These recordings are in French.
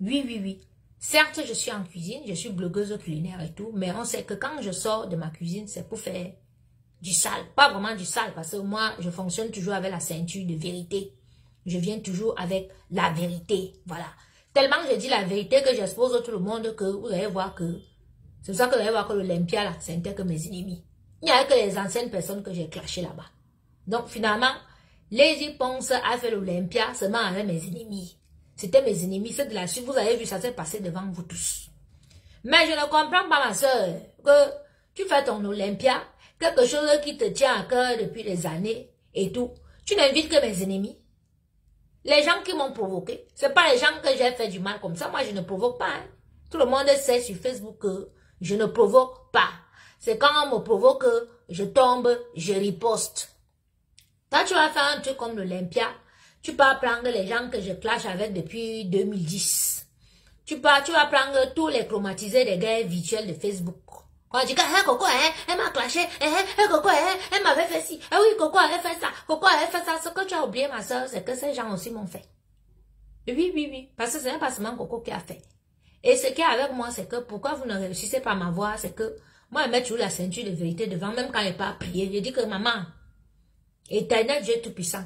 Oui, oui, oui. Certes, je suis en cuisine, je suis blogueuse culinaire et tout, mais on sait que quand je sors de ma cuisine, c'est pour faire du sale. Pas vraiment du sale, parce que moi, je fonctionne toujours avec la ceinture de vérité. Je viens toujours avec la vérité, voilà. Tellement je dis la vérité que j'expose à tout le monde que vous allez voir que... C'est pour ça que vous allez voir que l'Olympia, là, c'était que mes ennemis. Il n'y a que les anciennes personnes que j'ai clashées là-bas. Donc, finalement, Lazy Ponce a fait l'Olympia seulement avec mes ennemis. C'était mes ennemis, c'est de la suite. Vous avez vu, ça s'est passé devant vous tous. Mais je ne comprends pas, ma soeur, que tu fais ton Olympia, quelque chose qui te tient à cœur depuis des années et tout. Tu n'invites que mes ennemis. Les gens qui m'ont provoqué, c'est pas les gens que j'ai fait du mal comme ça. Moi, je ne provoque pas. Hein. Tout le monde sait sur Facebook que je ne provoque pas. C'est quand on me provoque que je tombe, je riposte. Quand tu vas faire un truc comme l'Olympia, tu peux prendre les gens que je clash avec depuis 2010. Tu vas prendre tous les chromatisés des guerres virtuelles de Facebook. Quand tu dis, Coco, elle m'a clashé, Coco, elle m'avait fait ci, oui, Coco, elle fait ça, Coco, elle fait ça. Ce que tu as oublié, ma soeur, c'est que ces gens aussi m'ont fait. Oui, oui, oui, parce que ce n'est pas seulement Coco qui a fait. Et ce qui est avec moi, c'est que pourquoi vous ne réussissez pas à m'avoir, c'est que moi, je mets toujours la ceinture de vérité devant, même quand je n'ai pas prié. Je dis que maman, éternel Dieu tout-puissant,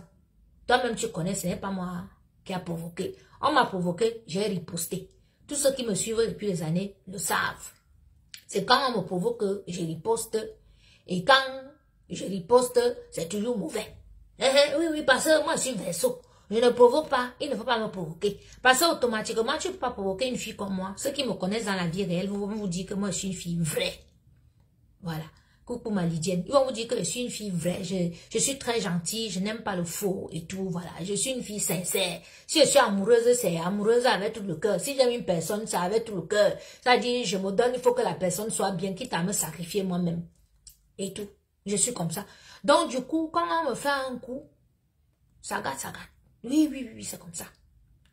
toi-même tu connais, ce n'est pas moi qui a provoqué. On m'a provoqué, j'ai riposté. Tous ceux qui me suivent depuis des années le savent. C'est quand on me provoque que je riposte. Et quand je riposte, c'est toujours mauvais. Oui, oui, parce que moi je suis verseau. Je ne provoque pas, il ne faut pas me provoquer. Parce que automatiquement, tu ne peux pas provoquer une fille comme moi. Ceux qui me connaissent dans la vie réelle vont vous dire que moi je suis une fille vraie. Voilà. Coucou ma Lydienne. Ils vont vous dire que je suis une fille vraie. Je suis très gentille. Je n'aime pas le faux et tout. Voilà. Je suis une fille sincère. Si je suis amoureuse, c'est amoureuse avec tout le cœur. Si j'aime une personne, c'est avec tout le cœur. C'est-à-dire, je me donne, il faut que la personne soit bien, quitte à me sacrifier moi-même. Et tout. Je suis comme ça. Donc, du coup, quand on me fait un coup, ça gâte, ça gâte. Oui, oui, oui, c'est comme ça.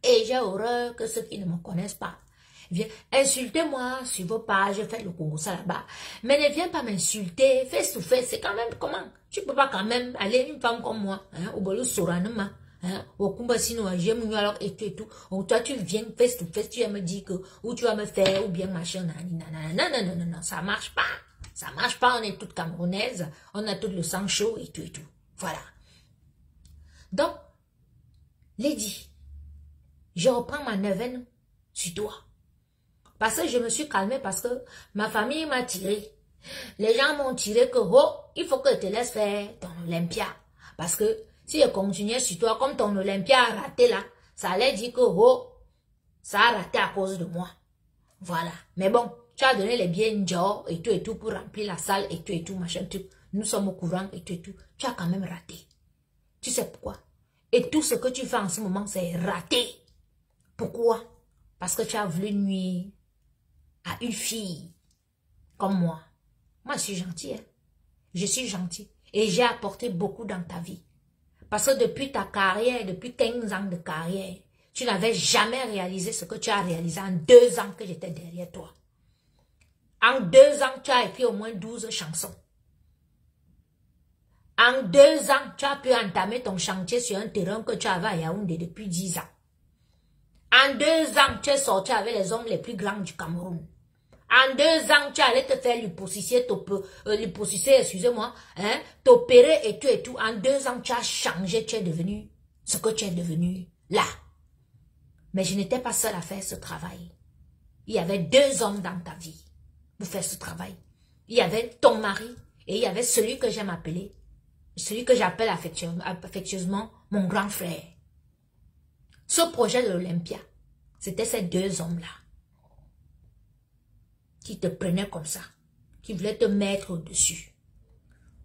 Et j'ai horreur que ceux qui ne me connaissent pas viens, insultez-moi sur vos pages, faites le Congo ça là-bas. Mais ne viens pas m'insulter, face to face, c'est quand même comment? Tu peux pas quand même aller une femme comme moi, hein, au bolo soranuma, hein, au kumbasino, j'aime alors et tout. Ou toi tu viens face to face, tu vas me dire que, ou tu vas me faire, ou bien machin, non, ça marche pas. Ça marche pas, on est toutes camerounaises, on a tout le sang chaud et tout. Voilà. Donc, Lady, je reprends ma neuvaine sur toi. Parce que je me suis calmée parce que ma famille m'a tiré. Les gens m'ont tiré que, oh, il faut que je te laisses faire ton Olympia. Parce que si je continuais sur toi, comme ton Olympia a raté là, ça allait dire que, oh, ça a raté à cause de moi. Voilà. Mais bon, tu as donné les billets Njao et tout pour remplir la salle et tout, machin, tout. Nous sommes au courant et tout. Tu as quand même raté. Tu sais pourquoi? Et tout ce que tu fais en ce moment, c'est raté. Pourquoi? Parce que tu as voulu nuire à une fille comme moi. Moi, je suis gentille. Hein? Je suis gentille. Et j'ai apporté beaucoup dans ta vie. Parce que depuis ta carrière, depuis 15 ans de carrière, tu n'avais jamais réalisé ce que tu as réalisé en 2 ans que j'étais derrière toi. En 2 ans, tu as écrit au moins 12 chansons. En 2 ans, tu as pu entamer ton chantier sur un terrain que tu avais à Yaoundé depuis 10 ans. En 2 ans, tu es sorti avec les hommes les plus grands du Cameroun. En 2 ans, tu allais te faire l'hypocycé, excusez-moi, hein, t'opérer et tout. En 2 ans, tu as changé, tu es devenu ce que tu es devenu là. Mais je n'étais pas seule à faire ce travail. Il y avait 2 hommes dans ta vie pour faire ce travail. Il y avait ton mari et il y avait celui que j'aime appeler, celui que j'appelle affectueusement mon grand frère. Ce projet de l'Olympia, c'était ces 2 hommes-là qui te prenaient comme ça, qui voulaient te mettre au-dessus.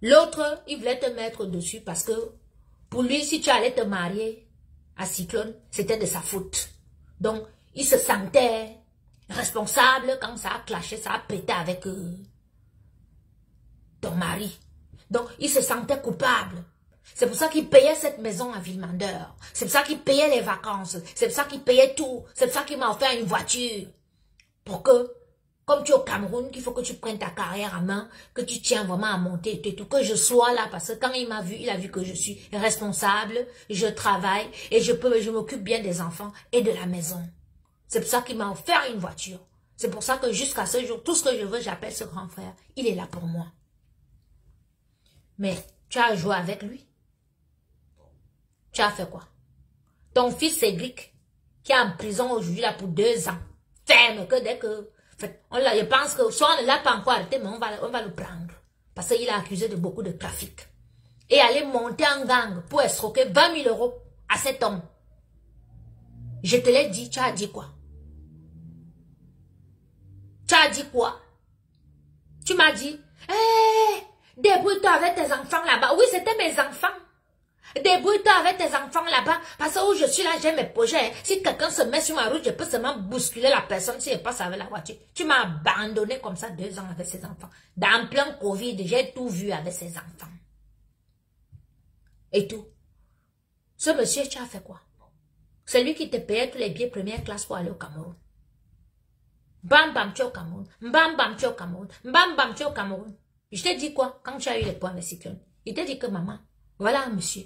L'autre, il voulait te mettre au-dessus parce que pour lui, si tu allais te marier à Cyclone, c'était de sa faute. Donc, il se sentait responsable quand ça a clashé, ça a pété avec ton mari. Donc, il se sentait coupable. C'est pour ça qu'il payait cette maison à Villemandeur. C'est pour ça qu'il payait les vacances. C'est pour ça qu'il payait tout. C'est pour ça qu'il m'a offert une voiture. Pour que, comme tu es au Cameroun, qu'il faut que tu prennes ta carrière en main, que tu tiens vraiment à monter et tout, que je sois là. Parce que quand il m'a vu, il a vu que je suis responsable, je travaille et je m'occupe bien des enfants et de la maison. C'est pour ça qu'il m'a offert une voiture. C'est pour ça que jusqu'à ce jour, tout ce que je veux, j'appelle ce grand frère. Il est là pour moi. Mais tu as joué avec lui. Tu as fait quoi? Ton fils Cédric, qui est en prison aujourd'hui là pour 2 ans, ferme que dès que... je pense que soit on ne l'a pas encore arrêté, mais on va le prendre. Parce qu'il est accusé de beaucoup de trafic. Et aller monter en gang pour escroquer 20 000 € à cet homme. Je te l'ai dit, tu as dit quoi? Tu as dit quoi? Tu m'as dit, débrouille-toi avec tes enfants là-bas. Oui, c'était mes enfants. Débrouille-toi avec tes enfants là-bas. Parce que où je suis là, j'ai mes projets. Si quelqu'un se met sur ma route, je peux seulement bousculer la personne si elle passe avec la voiture. Tu m'as abandonné comme ça 2 ans avec ses enfants. Dans plein Covid, j'ai tout vu avec ses enfants. Et tout. Ce monsieur, tu as fait quoi? C'est lui qui te payait tous les billets première classe pour aller au Cameroun. Bam bam, tu es au Cameroun. Bam bam, tu es au Cameroun. Bam bam, tu es au Cameroun. Je t'ai dit quoi quand tu as eu les points avec Cyclone? Il t'a dit que maman, voilà un monsieur.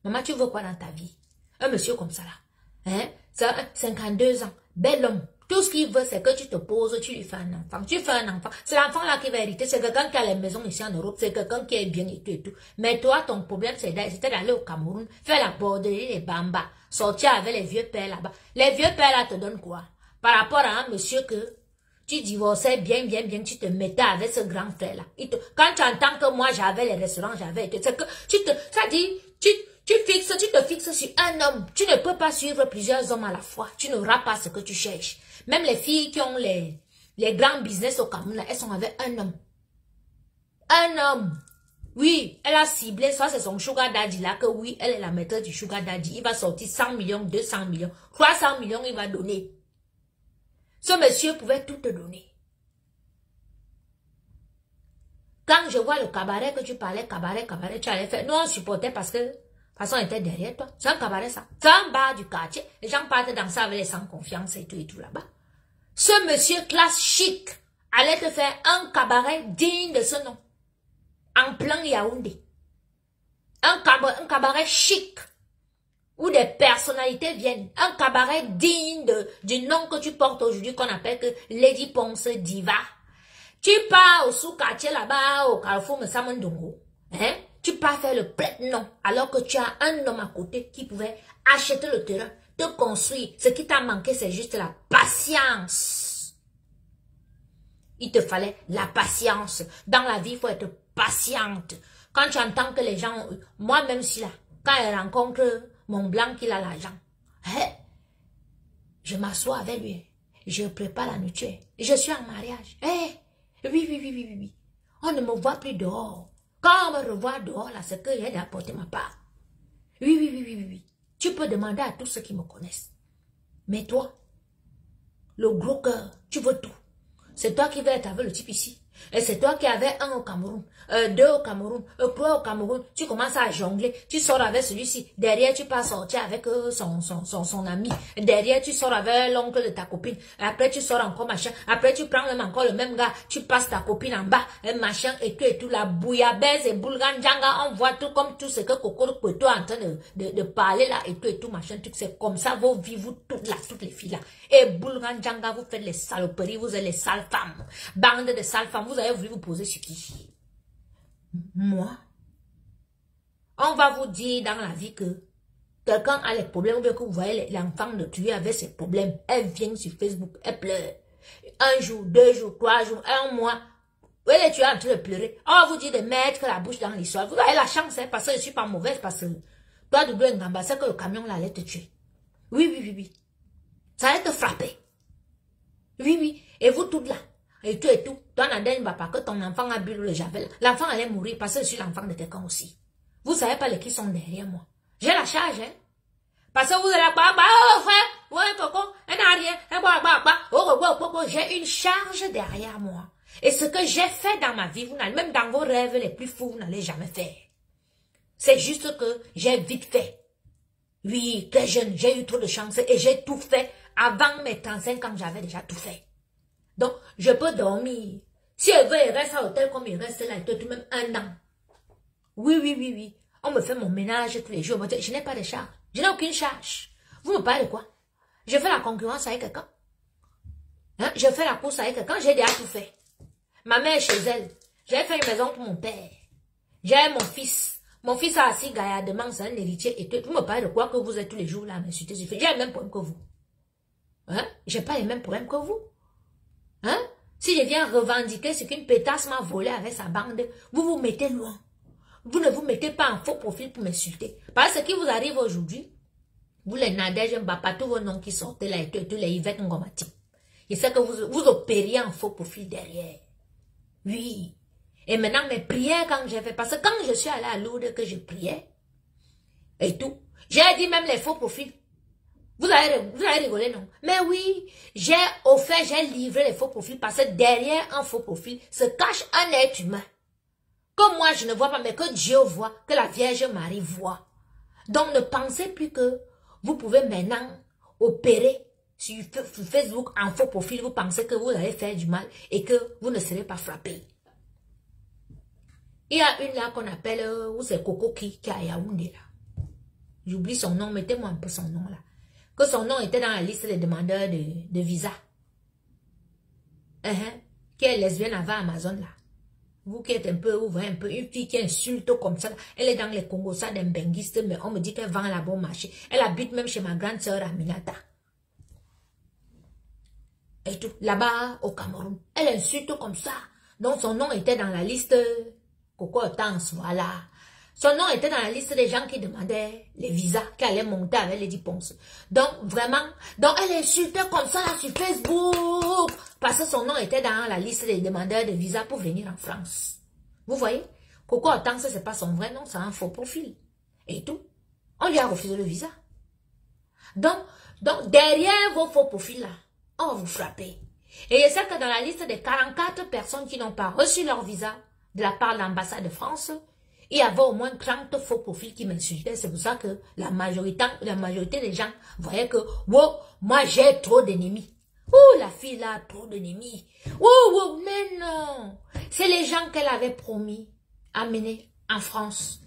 Maman, tu veux quoi dans ta vie? Un monsieur comme ça là. Hein? Ça, 52 ans. Bel homme. Tout ce qu'il veut, c'est que tu te poses, tu lui fais un enfant. Tu fais un enfant. C'est l'enfant là qui va hériter. C'est quelqu'un qui a les maisons ici en Europe. C'est quelqu'un qui est bien et tout et tout. Mais toi, ton problème, c'était d'aller au Cameroun, faire la borderie, les bambas, sortir avec les vieux pères là-bas. Les vieux pères là te donnent quoi? Par rapport à un monsieur que tu divorçais bien, tu te mettais avec ce grand frère là. Quand tu entends que moi j'avais les restaurants, c'est que ça dit, tu te fixes sur un homme. Tu ne peux pas suivre plusieurs hommes à la fois. Tu n'auras pas ce que tu cherches. Même les filles qui ont les grands business au Cameroun, elles sont avec un homme. Un homme. Oui, elle a ciblé, ça c'est son sugar daddy là, que oui, elle est la maîtresse du sugar daddy. Il va sortir 100 millions, 200 millions, 300 millions, il va donner. Ce monsieur pouvait tout te donner. Quand je vois le cabaret que tu parlais, cabaret, tu allais faire. Nous, on supportait parce que, de toute façon, on était derrière toi. C'est un cabaret, ça. C'est un bar du quartier. Les gens partent danser avec les sans confiance et tout là-bas. Ce monsieur classe chic allait te faire un cabaret digne de ce nom. En plein Yaoundé. Un cabaret chic. Où des personnalités viennent. Un cabaret digne du nom que tu portes aujourd'hui, qu'on appelle que Lady Ponce Diva. Tu pars au sous-quartier là-bas, au Carrefour Messamondongo. Hein? Tu pars faire le prête-nom, alors que tu as un homme à côté qui pouvait acheter le terrain, te construire. Ce qui t'a manqué, c'est juste la patience. Il te fallait la patience. Dans la vie, il faut être patiente. Quand tu entends que les gens, moi-même si là, quand elle rencontre mon blanc qui a l'argent, je m'assois avec lui, je prépare la nourriture, je suis en mariage. Oui. On ne me voit plus dehors. Quand on me revoit dehors, là, c'est que j'ai d'apporter ma part. Oui. Tu peux demander à tous ceux qui me connaissent. Mais toi, le gros cœur, tu veux tout. C'est toi qui vas être avec le type ici. Et c'est toi qui avais 1 au Cameroun, 2 au Cameroun, 3 au Cameroun. Tu commences à jongler. Tu sors avec celui-ci. Derrière, tu passes sortir avec son ami. Derrière, tu sors avec l'oncle de ta copine. Après, tu sors encore machin. Après, tu prends même encore le même gars. Tu passes ta copine en bas. Machin et tout. La bouillabaisse et boulganjanga. On voit tout comme tout ce que Kokoro Kweto est en train de parler là et tout machin. C'est comme ça vos vies, vous toutes les filles là. Et boulganjanga, vous faites les saloperies. Vous êtes les sales femmes. Bande de sales femmes. Vous avez voulu vous poser sur qui? Moi? On va vous dire dans la vie que quelqu'un a les problèmes, ou bien que vous voyez l'enfant de tuer avec ses problèmes. Elle vient sur Facebook, elle pleure. 1 jour, 2 jours, 3 jours, 1 mois. Vous allez tuer en train de pleurer. On va vous dire de mettre la bouche dans l'histoire. Vous avez la chance, hein, parce que je ne suis pas mauvaise, parce que toi, Doudou Ngamba, c'est que le camion là allait te tuer. Oui. Ça allait te frapper. Oui. Et vous toutes là. Et tout. Toi, Nadine Bapa, que ton enfant a bu le javel. L'enfant allait mourir parce que je suis l'enfant de quelqu'un aussi. Vous savez pas les qui sont derrière moi. J'ai la charge, hein. Parce que vous allez oh frère, ouais, coco, j'ai une charge derrière moi. Et ce que j'ai fait dans ma vie, même dans vos rêves les plus fous, vous n'allez jamais faire. C'est juste que j'ai vite fait. Oui, très jeune, j'ai eu trop de chance et j'ai tout fait. Avant mes 35 ans, j'avais déjà tout fait. Donc, je peux dormir. Si elle veut, elle reste à l'hôtel comme il reste là, tout même 1 an. Oui. On me fait mon ménage tous les jours. Je n'ai pas de charge. Je n'ai aucune charge. Vous me parlez de quoi? Je fais la concurrence avec quelqu'un. Hein? Je fais la course avec elle. Quand j'ai déjà tout fait. Ma mère est chez elle. J'ai fait une maison pour mon père. J'ai mon fils. Mon fils a assis gaillardement, c'est un héritier. Et vous me parlez de quoi que vous êtes tous les jours là à m'insulter. J'ai les mêmes problèmes que vous. Hein? J'ai pas les mêmes problèmes que vous. Hein? Si je viens revendiquer ce qu'une pétasse m'a volé avec sa bande, vous vous mettez loin. Vous ne vous mettez pas en faux profil pour m'insulter. Parce que ce qui vous arrive aujourd'hui, vous les Nadège Mbapa, tous vos noms qui sortaient là et tous les Yvette Ngomati. Je sais que vous opériez en faux profil derrière. Oui. Et maintenant, mes prières quand j'ai fait, parce que quand je suis allée à Lourdes que je priais, et tout, j'ai dit même les faux profils. Vous allez rigoler, non? Mais oui, j'ai offert, j'ai livré les faux profils parce que derrière un faux profil se cache un être humain. Que moi je ne vois pas, mais que Dieu voit, que la Vierge Marie voit. Donc ne pensez plus que vous pouvez maintenant opérer sur Facebook en faux profil, vous pensez que vous allez faire du mal et que vous ne serez pas frappé. Il y a une là qu'on appelle, où c'est Coco qui est à Yaoundé là. J'oublie son nom, mettez-moi un peu son nom là. Que son nom était dans la liste des demandeurs de visa. Qui est lesbienne avant Amazon là. Vous qui êtes un peu, vous voyez un peu, une fille qui insulte comme ça. Elle est dans les Congos, ça d'un benguiste, mais on me dit qu'elle vend la bon marché. Elle habite même chez ma grande sœur Aminata. Et tout, là-bas au Cameroun. Elle insulte comme ça. Donc son nom était dans la liste Coco Hortense, voilà. Son nom était dans la liste des gens qui demandaient les visas, qui allaient monter avec les 10 ponces. Donc, vraiment, donc elle insultait comme ça là, sur Facebook. Parce que son nom était dans la liste des demandeurs de visas pour venir en France. Vous voyez? Coco Hortense, c'est pas son vrai nom, c'est un faux profil. Et tout. On lui a refusé le visa. Donc derrière vos faux profils là, on va vous frapper. Et je sais que dans la liste des 44 personnes qui n'ont pas reçu leur visa de la part de l'ambassade de France, il y avait au moins 30 faux profils qui m'insultaient. C'est pour ça que la majorité des gens voyaient que, wow, moi j'ai trop d'ennemis. Oh, la fille là a trop d'ennemis. Oh, mais non. C'est les gens qu'elle avait promis amener en France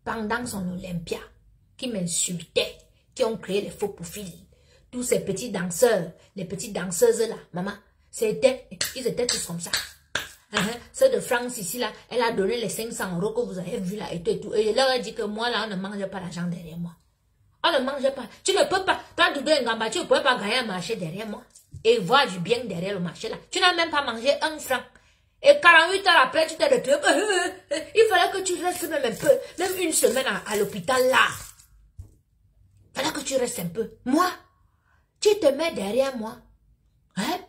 pendant son Olympia qui m'insultaient, qui ont créé les faux profils. Tous ces petits danseurs, les petites danseuses là, maman, ils étaient tous comme ça. Ceux de France ici là, elle a donné les 500 € que vous avez vu là et tout et tout. Et je leur ai dit que moi là, on ne mange pas l'argent derrière moi. On ne mange pas. Tu ne peux pas, toi Doudou Ngamba, tu ne peux pas gagner un marché derrière moi. Et voir du bien derrière le marché là. Tu n'as même pas mangé 1 franc. Et 48 heures après, tu t'es retrouvé. Il fallait que tu restes même un peu. Même une semaine à l'hôpital là. Il fallait que tu restes un peu. Moi, tu te mets derrière moi. Hein?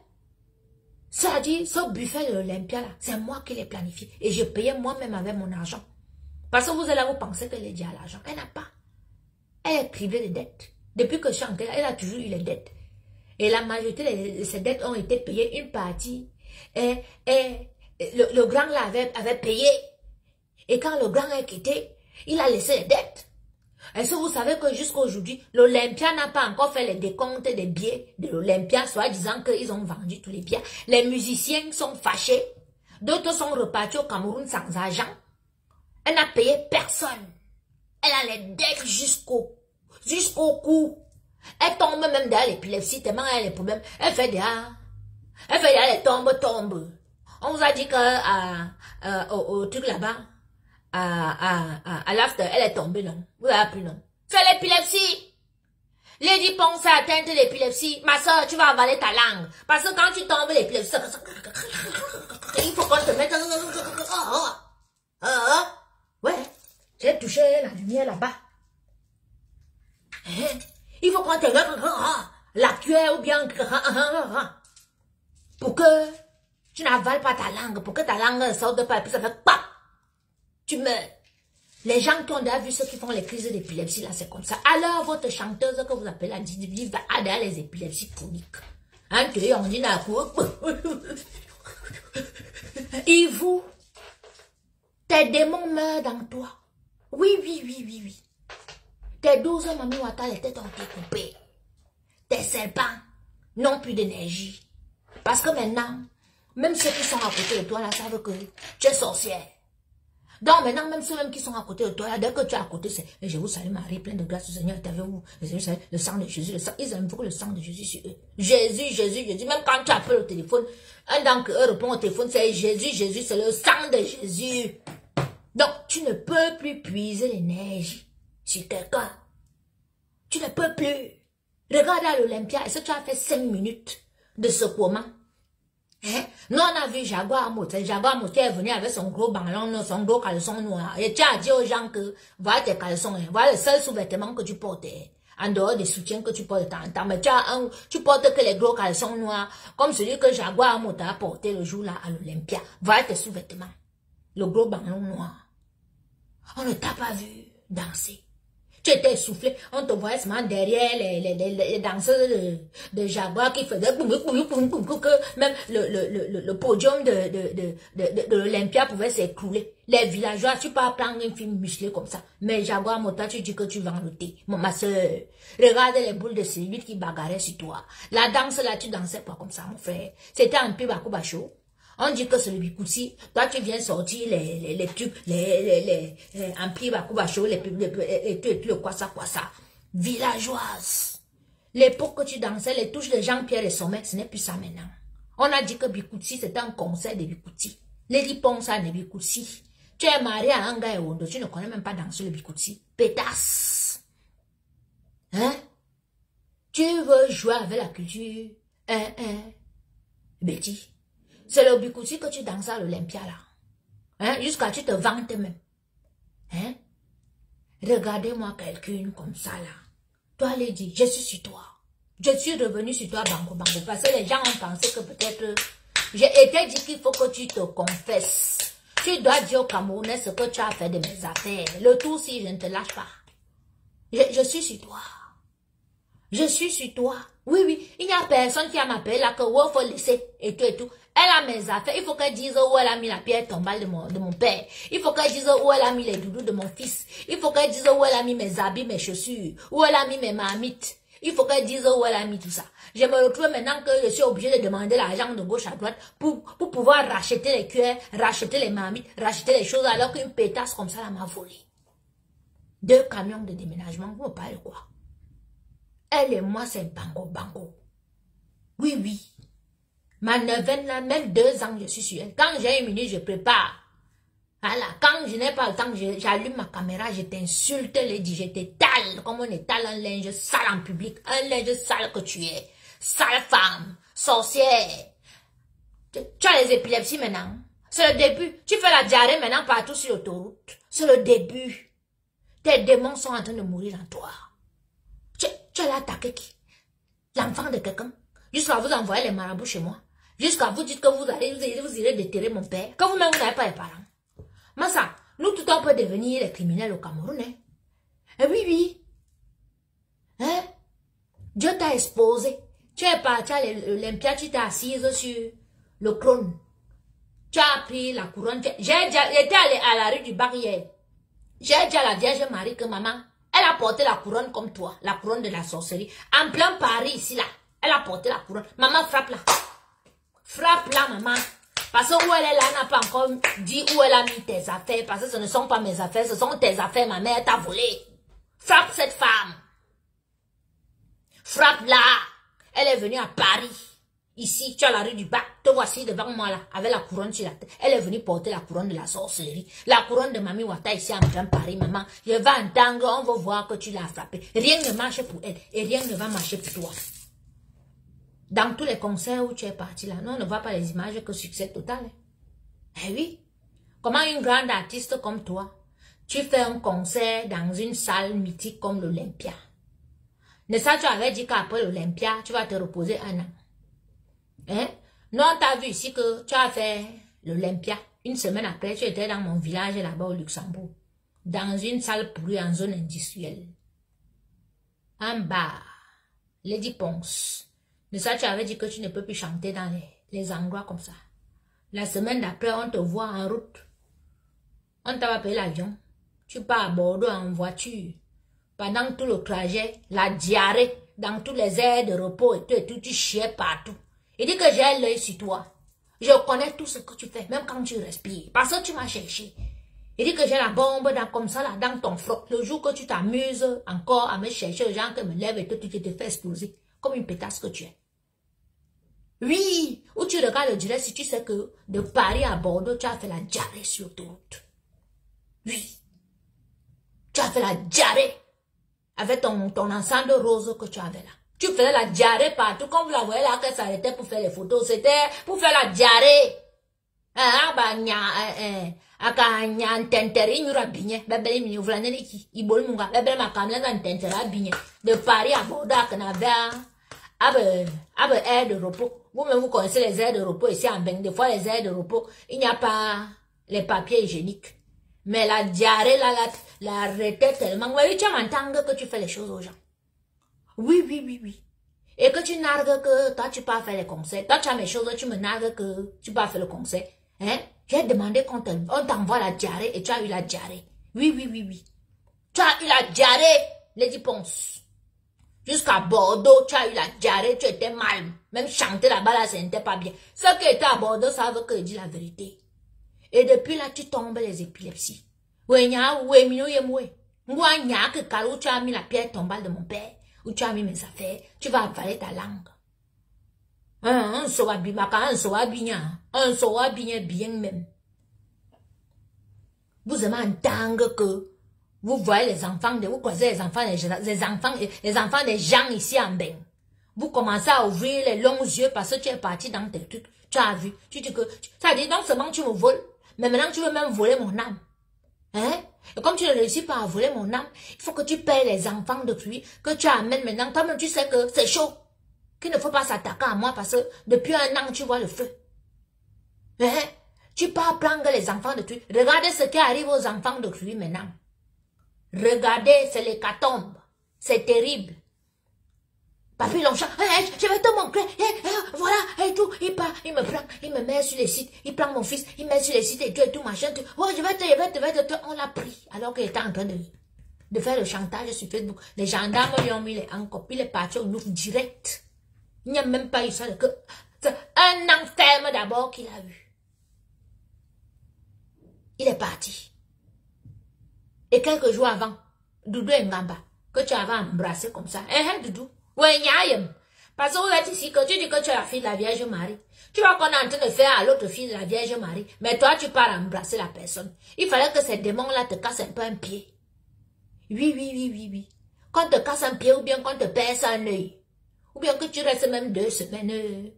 Ça dit, ce buffet de l'Olympia là, c'est moi qui l'ai planifié. Et je payais moi-même avec mon argent. Parce que vous allez vous penser qu'elle est déjà à l'argent. Elle n'a pas. Elle est privée de dettes. Depuis que je suis en Kenya, elle a toujours eu les dettes. Et la majorité de ces dettes ont été payées une partie. Et le grand là avait payé. Et quand le grand est quitté, il a laissé les dettes. Est-ce que vous savez que jusqu'à aujourd'hui, l'Olympia n'a pas encore fait les décomptes des billets de l'Olympia, soit disant qu'ils ont vendu tous les billets. Les musiciens sont fâchés. D'autres sont repartis au Cameroun sans argent. Elle n'a payé personne. Elle a les dettes jusqu'au cou. Elle tombe même derrière l'épilepsie, tellement elle a les problèmes. Elle fait derrière les tombes. On vous a dit que au truc là-bas, à l'after, elle est tombée, non? Vous avez appris, non? C'est l'épilepsie. Lady Ponce est atteinte d'épilepsie. Ma soeur, tu vas avaler ta langue. Parce que quand tu tombes, l'épilepsie, il faut qu'on te mette... Ouais, j'ai touché la lumière là-bas. Il faut qu'on te mette la cuillère ou bien... Pour que tu n'avales pas ta langue, pour que ta langue sorte pas, et puis ça fait pap. Tu meurs. Les gens qui ont déjà vu ceux qui font les crises d'épilepsie, là, c'est comme ça. Alors, votre chanteuse que vous appelez la Didi va avoir les épilepsies chroniques. Hein, tu es, on dit, et vous, tes démons meurent dans toi. Oui. Tes 12 mamie Ouattara, les têtes ont été coupées. Tes serpents n'ont plus d'énergie. Parce que maintenant, même ceux qui sont à côté de toi, là, savent que tu es sorcière. Donc maintenant, même ceux-mêmes qui sont à côté de toi, dès que tu es à côté, c'est je vous salue Marie, pleine de grâce, le Seigneur est avec vous. Le sang de Jésus, ils invoquent le sang de Jésus sur eux. Jésus, Jésus, Jésus. Même quand tu appelles au téléphone, un d'entre eux répond au téléphone, c'est Jésus, Jésus, c'est le sang de Jésus. Donc, tu ne peux plus puiser l'énergie sur quelqu'un. Tu ne peux plus. Regarde à l'Olympia, est-ce que tu as fait 5 minutes de secouement? Hein? Nous, on a vu Jaguar Motel. Jaguar Motel est venu avec son gros ballon, son gros caleçon noir. Et tu as dit aux gens que, voilà tes caleçons, hein, voilà le seul sous-vêtement que tu portes, hein, en dehors des soutiens que tu portes de temps en temps. Mais tu portes que les gros caleçons noirs, comme celui que Jaguar Motel a porté le jour là à l'Olympia. Voilà tes sous-vêtements. Le gros ballon noir. On ne t'a pas vu danser. Tu étais essoufflé, on te voyait seulement derrière les danseurs de Jaguar qui faisaient que même le podium de l'Olympia pouvait s'écrouler. Les villageois, tu peux pas prendre une fille musclée comme ça. Mais Jaguar Mota, tu dis que tu vas en lutter. Ma soeur, regarde les boules de celui qui bagarrait sur toi. La danse là, tu dansais pas comme ça, mon frère. C'était un peu Bakuba Show. On dit que c'est le Bikouti. Toi, tu viens sortir les trucs, Empire Bakuba Show, le quoi ça. Villageoise. L'époque que tu dansais, les touches de Jean-Pierre et Sommet, ce n'est plus ça maintenant. On a dit que Bikouti, c'était un concert de Bikouti. Lady Ponsa de Bikouti. Tu es marié à un gars et Wondo, tu ne connais même pas danser le Bikouti. Pétasse. Hein? Tu veux jouer avec la culture? Betty. C'est le Bikouti que tu danses à l'Olympia là. Hein? Jusqu'à tu te vantes même. Hein? Regardez-moi quelqu'un comme ça là. Toi, Lady, je suis sur toi. Je suis revenu sur toi, Bango. Parce que les gens ont pensé que peut-être... J'ai été dit qu'il faut que tu te confesses. Tu dois dire au Camerounais ce que tu as fait de mes affaires. Le tout si je ne te lâche pas. Je suis sur toi. Je suis sur toi. Oui. Il n'y a personne qui a m'appelé là que il faut laisser et tout. Elle a mes affaires. Il faut qu'elle dise où elle a mis la pierre tombale de mon père. Il faut qu'elle dise où elle a mis les doudous de mon fils. Il faut qu'elle dise où elle a mis mes habits, mes chaussures. Où elle a mis mes marmites. Il faut qu'elle dise où elle a mis tout ça. Je me retrouve maintenant que je suis obligée de demander l'argent de gauche à droite pour pouvoir racheter les cuillères, racheter les marmites, racheter les choses alors qu'une pétasse comme ça m'a volé. 2 camions de déménagement, vous me parlez quoi? Elle et moi, c'est bango. Oui. Ma neuvaine, là, même 2 ans, je suis sur elle. Quand j'ai 1 minute, je prépare. Voilà. Quand je n'ai pas le temps, j'allume ma caméra, je t'insulte, je t'étale, comme on étale un linge sale en public. Un linge sale que tu es. Sale femme. Sorcière. Tu as les épilepsies maintenant. C'est le début. Tu fais la diarrhée maintenant partout sur l'autoroute. C'est le début. Tes démons sont en train de mourir en toi. Tu allais attaquer qui? L'enfant de quelqu'un. Jusqu'à vous envoyer les marabouts chez moi. Jusqu'à vous dire que vous irez déterrer mon père. Que vous-même, vous n'avez pas les parents. Mais ça, nous tout on peut devenir les criminels au Cameroun. Hein? Eh oui. Hein? Dieu t'a exposé. Tu es parti à l'Olympia, tu t'es assise sur le trône. Tu as pris la couronne. J'étais allé à la rue du Barrière. J'ai dit à la Vierge Marie que maman, elle a porté la couronne comme toi, la couronne de la sorcellerie. En plein Paris, ici, là, elle a porté la couronne. Maman, frappe-la. Frappe-la, maman. Parce que où elle est là, elle n'a pas encore dit où elle a mis tes affaires. Parce que ce ne sont pas mes affaires, ce sont tes affaires, ma mère t'a volé. Frappe cette femme. Frappe-la. Elle est venue à Paris. Ici, tu as la rue du Bac. Te voici devant moi là, avec la couronne sur la tête. Elle est venue porter la couronne de la sorcellerie. La couronne de Mamie Wata ici en plein Paris, maman. Je vais entendre, on va voir que tu l'as frappée. Rien ne marche pour elle et rien ne va marcher pour toi. Dans tous les concerts où tu es parti là, non, on ne voit pas les images que succès total. Eh oui. Comment une grande artiste comme toi, tu fais un concert dans une salle mythique comme l'Olympia. Ne ça, tu avais dit qu'après l'Olympia, tu vas te reposer 1 an. Hein? Non, on t'a vu ici que tu as fait l'Olympia. 1 semaine après, tu étais dans mon village là-bas au Luxembourg. Dans une salle pourrie en zone industrielle. En bas, Lady Ponce. De ça, tu avais dit que tu ne peux plus chanter dans les endroits comme ça. La semaine d'après, on te voit en route. On t'a pas payé l'avion. Tu pars à Bordeaux en voiture. Pendant tout le trajet, la diarrhée, dans tous les aires de repos et tout, tu chiais partout. Il dit que j'ai l'œil sur toi. Je connais tout ce que tu fais, même quand tu respires. Parce que tu m'as cherché. Il dit que j'ai la bombe dans, comme ça, là, dans ton front. Le jour que tu t'amuses encore à me chercher les gens qui me lèvent et tout, tu te fais exploser. Comme une pétasse que tu es. Oui, ou tu regardes le direct si tu sais que de Paris à Bordeaux, tu as fait la diarrhée sur l'autoroute. Oui. Tu as fait la diarrhée avec ton ensemble rose que tu avais là. Tu faisais la diarrhée partout. Comme vous la voyez là, que ça arrêtait pour faire les photos. C'était pour faire la diarrhée. Aka nya ntenteri nyura binye bebele mi vulane liki ibol munga bebele makamle na ntentera binye de Paris à Bordeaux à Canada abe aire de repos. Vous-même vous connaissez les aires de repos ici en Beng. Des fois les aires de repos il n'y a pas les papiers hygiéniques, mais la diarrhée là la retraite tellement. Oui, tu m'entends que tu fais les choses aux gens. Oui. Et que tu nargues que toi tu pas faire les conseils. Toi tu as mes choses, tu me nargues que tu pas faire le conseil. Hein? J'ai demandé qu'on t'envoie la diarrhée et tu as eu la diarrhée. Oui. Tu as eu la diarrhée, Lady Ponce. Jusqu'à Bordeaux, tu as eu la diarrhée, tu étais mal. Même chanter là-bas, là, ce n'était pas bien. Ceux qui étaient à Bordeaux savent que je dis la vérité. Et depuis là, tu tombes les épilepsies. Où tu as mis la pierre tombale de mon père, où tu as mis mes affaires, tu vas avaler ta langue. Un soa bien même. Vous entendez que vous voyez les enfants, vous croisez les enfants des gens ici en Beng. Vous commencez à ouvrir les longs yeux parce que tu es parti dans tes trucs. Tu as vu. Tu dis que, ça dit non seulement tu me voles, mais maintenant tu veux même voler mon âme. Hein? Et comme tu ne réussis pas à voler mon âme, il faut que tu payes les enfants de pluie que tu amènes maintenant. Toi-même tu sais que c'est chaud. Qu'il ne faut pas s'attaquer à moi parce que depuis un an, tu vois le feu. Hein? Tu peux prendre les enfants de Cruy. Regardez ce qui arrive aux enfants de Cruy maintenant. Regardez, c'est l'hécatombe. C'est terrible. Papy Longchamp, je vais te montrer. Voilà, et tout. Il me prend, il me met sur les sites. Il prend mon fils, il met sur les sites et tout machin. Tout. Oh, je vais te. On l'a pris. Alors qu'il était en train de faire le chantage sur Facebook. Les gendarmes lui ont mis les encopes. Il est parti au Louvre direct. Il n'y a même pas eu ça. C'est un enferme d'abord qu'il a eu. Il est parti. Et quelques jours avant, Doudou Ngamba, que tu avais embrassé comme ça. Doudou. Ouais, Nyayem. Parce que vous êtes ici, que tu dis que tu es la fille de la Vierge Marie. Tu vois qu'on est en train de faire à l'autre fille de la Vierge Marie. Mais toi, tu pars embrasser la personne. Il fallait que ces démons-là te cassent un peu un pied. Oui. Qu'on te casse un pied ou bien qu'on te perce un œil. Ou bien que tu restes même 2 semaines.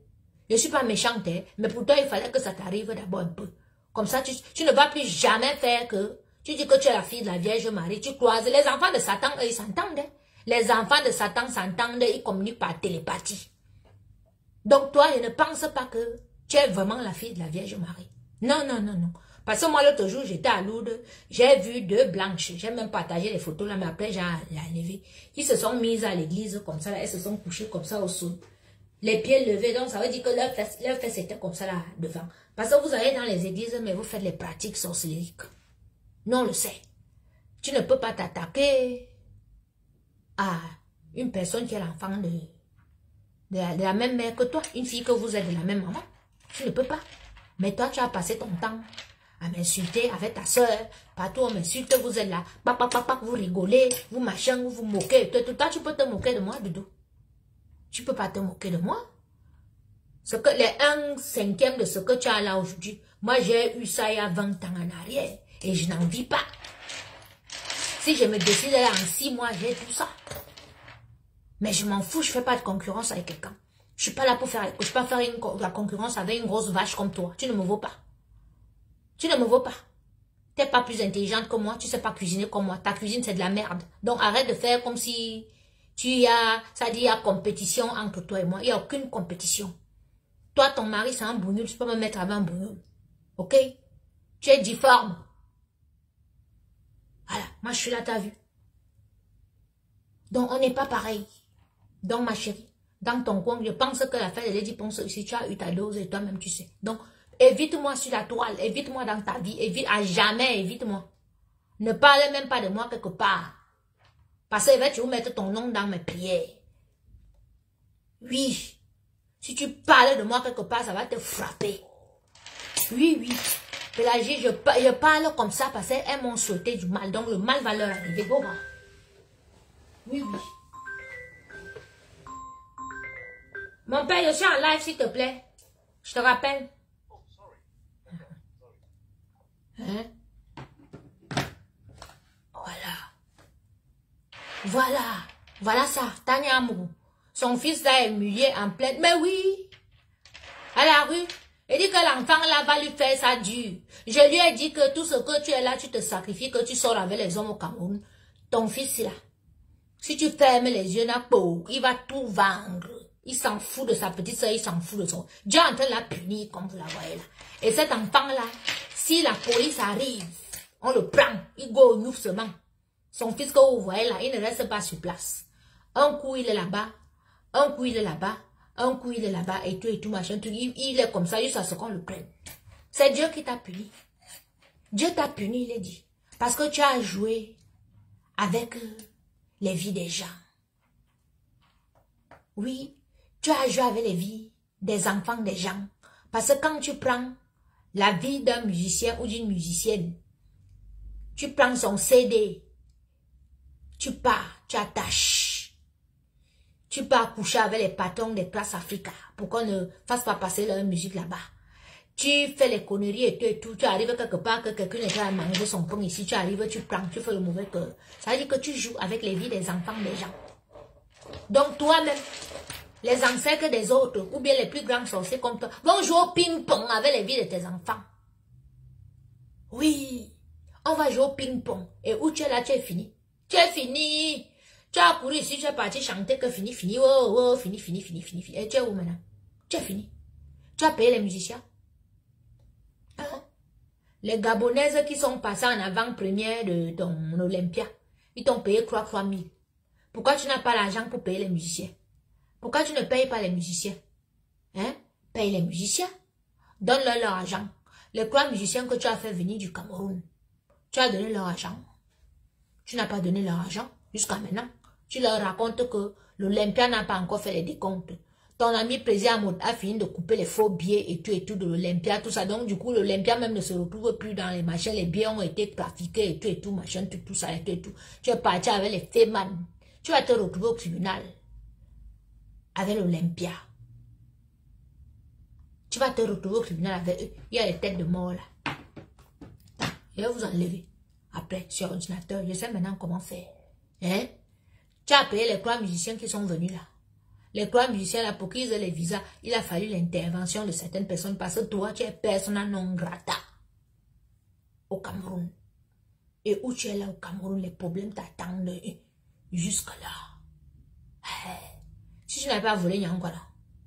Je suis pas méchante, hein, mais pour toi, il fallait que ça t'arrive d'abord un peu. Comme ça, tu ne vas plus jamais faire que... Tu dis que tu es la fille de la Vierge Marie, tu croises. Les enfants de Satan, eux, ils s'entendent. Hein. Les enfants de Satan s'entendent, ils communiquent par télépathie. Donc toi, je ne pense pas que tu es vraiment la fille de la Vierge Marie. Non. Parce que moi, l'autre jour, j'étais à Lourdes, j'ai vu 2 blanches. J'ai même partagé les photos là, mais après, j'ai enlevé. Qui se sont mises à l'église comme ça, là, elles se sont couchées comme ça au sol. Les pieds levés, donc ça veut dire que leur fesse était comme ça là, devant. Parce que vous allez dans les églises, mais vous faites les pratiques sorcériques. Non, on le sait. Tu ne peux pas t'attaquer à une personne qui est l'enfant de la même mère que toi. Une fille que vous êtes de la même maman. Tu ne peux pas. Mais toi, tu as passé ton temps à m'insulter avec ta soeur. Partout on m'insulte, vous êtes là. Vous rigolez, vous machin, vous vous moquez. Toi, tu peux te moquer de moi, Doudou. Tu peux pas te moquer de moi. Ce que les 1/5 de ce que tu as là aujourd'hui, moi j'ai eu ça il y a 20 ans en arrière. Et je n'en vis pas. Si je me décide là en 6 mois, j'ai tout ça. Mais je m'en fous, je fais pas de concurrence avec quelqu'un. Je suis pas là pour faire, je peux pas faire la concurrence avec une grosse vache comme toi. Tu ne me vaux pas. Tu ne me vaux pas. Tu n'es pas plus intelligente que moi, tu sais pas cuisiner comme moi. Ta cuisine c'est de la merde. Donc arrête de faire comme si ça dit il y a compétition entre toi et moi. Il n'y a aucune compétition. Toi, ton mari c'est un bougnoul, tu peux me mettre avec un bougnoul. Ok? Tu es difforme. Voilà, moi je suis là, t'as vu. Donc on n'est pas pareil. Donc ma chérie, dans ton coin, je pense que la fête de Lady Ponce aussi, tu as eu ta dose et toi-même tu sais. Donc évite-moi sur la toile, évite-moi dans ta vie, évite à jamais, évite-moi. Ne parle même pas de moi quelque part. Parce que tu vas mettre ton nom dans mes prières. Oui. Si tu parles de moi quelque part, ça va te frapper. Oui. Pélagie, je parle comme ça parce qu'elles m'ont souhaité du mal. Donc le mal va leur arriver. Go voir. Oui, oui. Mon père, je suis en live, s'il te plaît. Je te rappelle. Hein? Voilà. Voilà. Voilà ça. Tania Amou. Son fils là est muillé en pleine. Mais oui. À la rue. Il dit que l'enfant là va lui faire ça dur. Je lui ai dit que tout ce que tu es là, tu te sacrifies, que tu sors avec les hommes au Cameroun. Ton fils là. Si tu fermes les yeux, il va tout vendre. Il s'en fout de sa petite soeur, il s'en fout de son... Dieu est en train de la punir, comme vous la voyez là. Et cet enfant-là, si la police arrive, on le prend, il go au seulement. Son fils que vous voyez là, il ne reste pas sur place. Un coup, il est là-bas, un coup, il est là-bas, un coup, il est là-bas, et tout, machin, tout. Il est comme ça, jusqu'à ce qu'on le prenne. C'est Dieu qui t'a puni. Dieu t'a puni, il est dit. Parce que tu as joué avec les vies des gens. Oui, tu as joué avec les vies des enfants des gens. Parce que quand tu prends la vie d'un musicien ou d'une musicienne, tu prends son CD, tu pars, tu attaches. Tu pars coucher avec les patrons des places Africa pour qu'on ne fasse pas passer leur musique là-bas. Tu fais les conneries et tout, tu arrives quelque part que quelqu'un est à manger son pain ici, tu arrives, tu prends, tu fais le mauvais cœur. Ça veut dire que tu joues avec les vies des enfants des gens. Donc toi-même, les ancêtres des autres, ou bien les plus grands sorciers comme toi, vont jouer au ping-pong avec les vies de tes enfants. Oui, on va jouer au ping-pong. Et où tu es là, tu es fini. Tu es fini. Tu as couru ici, tu es parti chanter que fini, oh, oh, fini. Et tu es où maintenant? Tu es fini. Tu as payé les musiciens. Hein? Les Gabonaises qui sont passées en avant-première de ton Olympia, ils t'ont payé 3 000. Pourquoi tu n'as pas l'argent pour payer les musiciens? Pourquoi tu ne payes pas les musiciens? Hein? Paye les musiciens. Donne-leur leur argent. Les 3 musiciens que tu as fait venir du Cameroun, tu as donné leur argent. Tu n'as pas donné leur argent jusqu'à maintenant. Tu leur racontes que l'Olympia n'a pas encore fait les décomptes. Ton ami président a fini de couper les faux billets et tout de l'Olympia, tout ça. Donc, du coup, l'Olympia même ne se retrouve plus dans les machins. Les billets ont été trafiqués et tout, machin, tout ça et tout. Tu es parti avec les Feman. Tu vas te retrouver au tribunal avec l'Olympia. Tu vas te retrouver au tribunal avec eux. Il y a les têtes de mort là. Je vais vous enlever. Après, sur ordinateur, je sais maintenant comment faire. Hein? Tu as payé les 3 musiciens qui sont venus là. Les 3 musiciens là, pour qu'ils aient les visas, il a fallu l'intervention de certaines personnes parce que toi, tu es persona non grata au Cameroun. Et où tu es là au Cameroun, les problèmes t'attendent jusque là. Si tu n'avais pas volé Nyangola,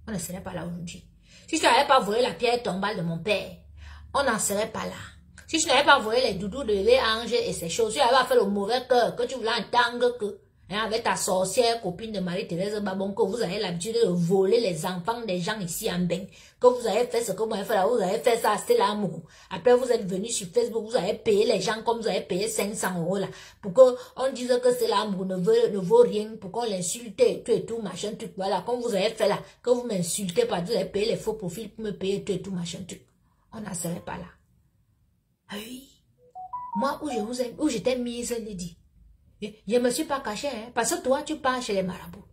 on ne serait pas là aujourd'hui. Si tu n'avais pas volé la pierre tombale de mon père, on n'en serait pas là. Si tu n'avais pas volé les doudous de Léange et ces choses, si tu n'avais pas fait le mauvais cœur, que tu voulais entendre que, hein, avec ta sorcière copine de Marie-Thérèse Babon, que vous avez l'habitude de voler les enfants des gens ici en Beng, que vous avez fait ce que vous avez fait là, vous avez fait ça, c'était l'amour. Après, vous êtes venu sur Facebook, vous avez payé les gens comme vous avez payé 500 € là, pour qu'on dise que c'est l'amour, ne vaut rien, pour qu'on l'insulte et tout, machin, tout, voilà, comme vous avez fait là, que vous m'insultez parce que vous avez payé les faux profils pour me payer tout, machin, tout. On n'en serait pas là. Ah oui, moi où j'étais mise, je dit. Je ne me suis pas caché, hein, parce que toi, tu pars chez les marabouts.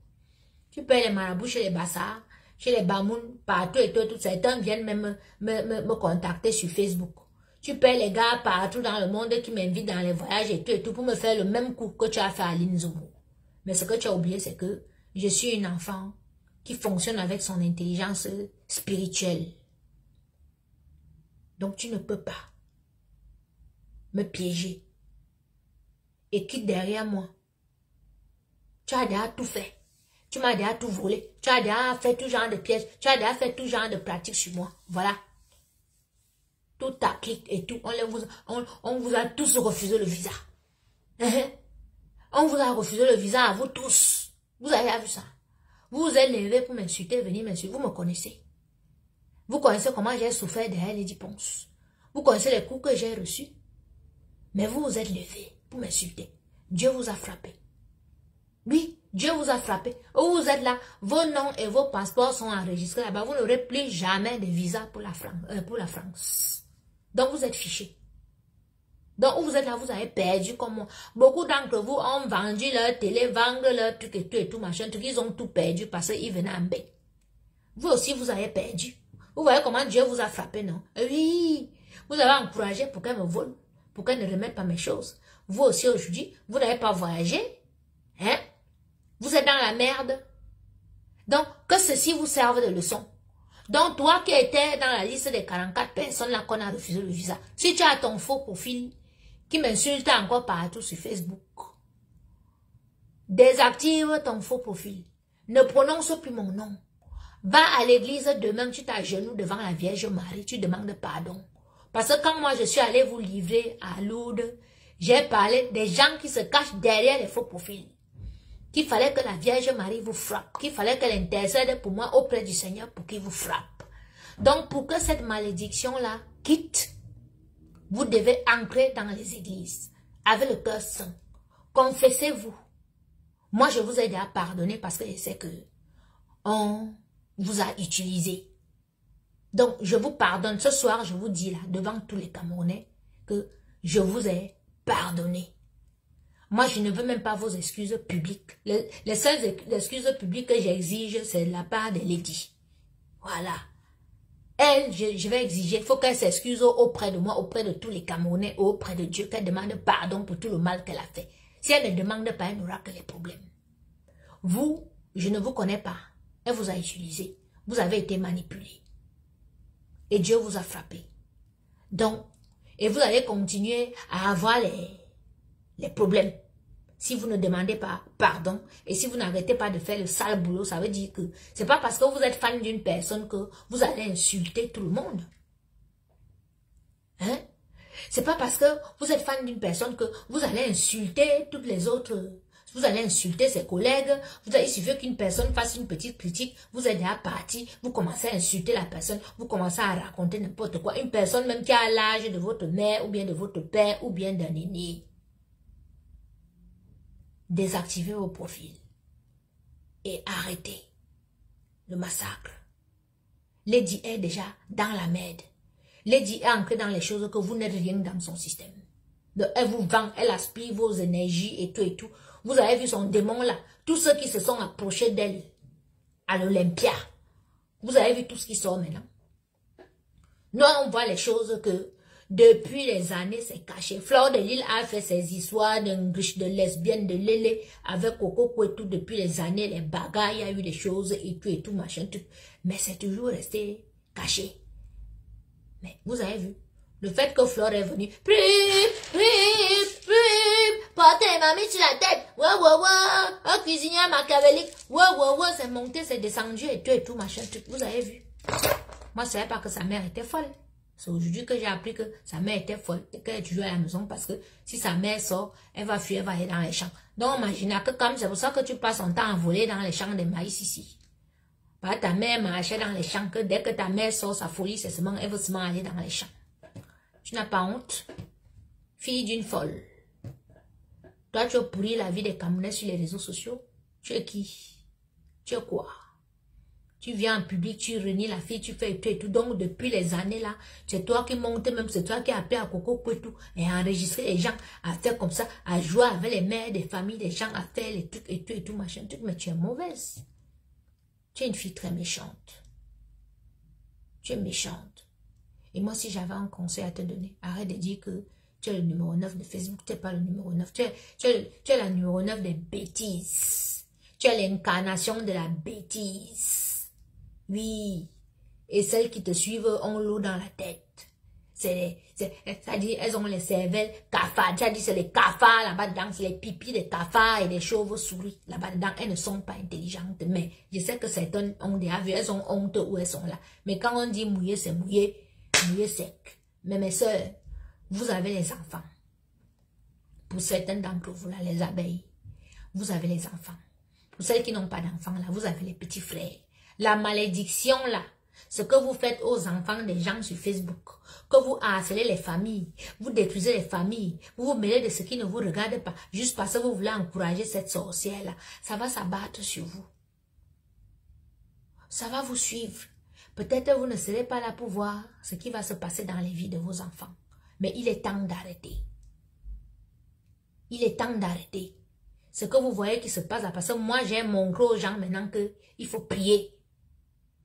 Tu payes les marabouts chez les bassards, chez les bamouns, partout et tout. Certains viennent même me contacter sur Facebook. Tu payes les gars partout dans le monde qui m'invitent dans les voyages et tout pour me faire le même coup que tu as fait à Linzobo. Mais ce que tu as oublié, c'est que je suis une enfant qui fonctionne avec son intelligence spirituelle. Donc tu ne peux pas me piéger et quitte derrière moi. Tu as déjà tout fait. Tu m'as déjà tout volé. Tu as déjà fait tout genre de pièges. Tu as déjà fait tout genre de pratiques sur moi. Voilà. Tout ta clique et tout. On vous a tous refusé le visa. On vous a refusé le visa à vous tous. Vous avez vu ça. Vous vous êtes levé pour m'insulter, venir m'insulter. Vous me connaissez. Vous connaissez comment j'ai souffert derrière les Ponce. Vous connaissez les coups que j'ai reçus. Mais vous vous êtes levé pour m'insulter. Dieu vous a frappé. Oui, Dieu vous a frappé. Où vous êtes là, vos noms et vos passeports sont enregistrés là-bas. Vous n'aurez plus jamais de visa pour la France. Donc, vous êtes fichés. Donc, où vous êtes là, vous avez perdu comme moi. Beaucoup d'entre vous ont vendu leur télé, vendent leur truc et tout, machin, truc. Ils ont tout perdu parce qu'ils venaient en bain. Vous aussi, vous avez perdu. Vous voyez comment Dieu vous a frappé, non? Oui, vous avez encouragé pour qu'elle me vole, pour qu'elle ne remette pas mes choses. Vous aussi, aujourd'hui, vous n'avez pas voyagé. Hein? Vous êtes dans la merde. Donc, que ceci vous serve de leçon. Donc, toi qui étais dans la liste des 44 personnes là qu'on a refusé le visa, si tu as ton faux profil qui m'insulte encore partout sur Facebook, désactive ton faux profil. Ne prononce plus mon nom. Va à l'église demain, tu t'agenouilles devant la Vierge Marie, tu demandes pardon. Parce que quand moi je suis allé vous livrer à Lourdes, j'ai parlé des gens qui se cachent derrière les faux profils. Qu'il fallait que la Vierge Marie vous frappe, qu'il fallait qu'elle intercède pour moi auprès du Seigneur pour qu'il vous frappe. Donc pour que cette malédiction-là quitte, vous devez entrer dans les églises avec le cœur saint. Confessez-vous. Moi je vous ai déjà pardonné parce que je sais que on vous a utilisé. Donc je vous pardonne. Ce soir je vous dis là devant tous les Camerounais que je vous ai pardonné. Moi, je ne veux même pas vos excuses publiques. Les seules excuses publiques que j'exige, c'est de la part de Lady. Voilà. Elle, je vais exiger, il faut qu'elle s'excuse auprès de moi, auprès de tous les Camerounais, auprès de Dieu, qu'elle demande pardon pour tout le mal qu'elle a fait. Si elle ne demande pas, elle n'aura que les problèmes. Vous, je ne vous connais pas. Elle vous a utilisé. Vous avez été manipulé. Et Dieu vous a frappé. Donc, et vous allez continuer à avoir les problèmes. Si vous ne demandez pas pardon et si vous n'arrêtez pas de faire le sale boulot, ça veut dire que c'est pas parce que vous êtes fan d'une personne que vous allez insulter tout le monde. Hein? C'est pas parce que vous êtes fan d'une personne que vous allez insulter toutes les autres. Vous allez insulter ses collègues. Il suffit qu'une personne fasse une petite critique. Vous êtes déjà parti. Vous commencez à insulter la personne. Vous commencez à raconter n'importe quoi. Une personne même qui a l'âge de votre mère ou bien de votre père ou bien d'un aîné. Désactivez vos profils et arrêtez le massacre. Lady est déjà dans la merde. Lady est ancrée dans les choses que vous n'êtes rien dans son système. Donc, elle vous vend, elle aspire vos énergies et tout et tout. Vous avez vu son démon là. Tous ceux qui se sont approchés d'elle à l'Olympia. Vous avez vu tout ce qui sort maintenant. Nous, on voit les choses que depuis les années, c'est caché. Fleur de Lille a fait ses histoires de lesbiennes, de lélé, avec Coco Kouetou depuis les années, les bagarres, il y a eu des choses et tout, machin, tout. Mais c'est toujours resté caché. Mais vous avez vu, le fait que Fleur est venue, portez mamie sur la tête, un cuisinier machiavélique, c'est monté, c'est descendu et tout, machin, tout. Vous avez vu. Moi, je ne savais pas que sa mère était folle. C'est aujourd'hui que j'ai appris que sa mère était folle et qu'elle est toujours à la maison parce que si sa mère sort, elle va fuir, elle va aller dans les champs. Donc, imaginez que comme c'est pour ça que tu passes ton temps à voler dans les champs de maïs ici. Parce que ta mère marchait dans les champs, que dès que ta mère sort sa folie, c'est seulement, elle veut seulement aller dans les champs. Tu n'as pas honte? Fille d'une folle. Toi, tu as pourri la vie des Camerounais sur les réseaux sociaux. Tu es qui? Tu es quoi? Tu viens en public, tu renies la fille, tu fais tout et tout. Donc, depuis les années là, c'est toi qui montes même, c'est toi qui as appelé à Coco Kouetou et à enregistrer les gens, à faire comme ça, à jouer avec les mères des familles des gens, à faire les trucs et tout, machin, truc. Mais tu es mauvaise. Tu es une fille très méchante. Tu es méchante. Et moi, si j'avais un conseil à te donner, arrête de dire que tu es le numéro 9 de Facebook, tu n'es pas le numéro 9. Tu es la numéro 9 des bêtises. Tu es l'incarnation de la bêtise. Oui, et celles qui te suivent ont l'eau dans la tête. Ça dit, elles ont les cervelles cafards. Ça dit, c'est les cafards là-bas dedans, c'est les pipis des cafards et des chauves-souris là-bas dedans. Elles ne sont pas intelligentes, mais je sais que certaines ont déjà vu, elles ont honte où elles sont là. Mais quand on dit mouillé, c'est mouillé sec. Mais mes soeurs, vous avez les enfants. Pour certaines d'entre vous là, les abeilles, vous avez les enfants. Pour celles qui n'ont pas d'enfants là, vous avez les petits frères. La malédiction là, ce que vous faites aux enfants des gens sur Facebook, que vous harcelez les familles, vous détruisez les familles, vous vous mêlez de ce qui ne vous regarde pas, juste parce que vous voulez encourager cette sorcière là, ça va s'abattre sur vous. Ça va vous suivre. Peut-être vous ne serez pas là pour voir ce qui va se passer dans les vies de vos enfants. Mais il est temps d'arrêter. Il est temps d'arrêter. Ce que vous voyez qui se passe là, parce que moi j'ai montré aux gens maintenant qu'il faut prier.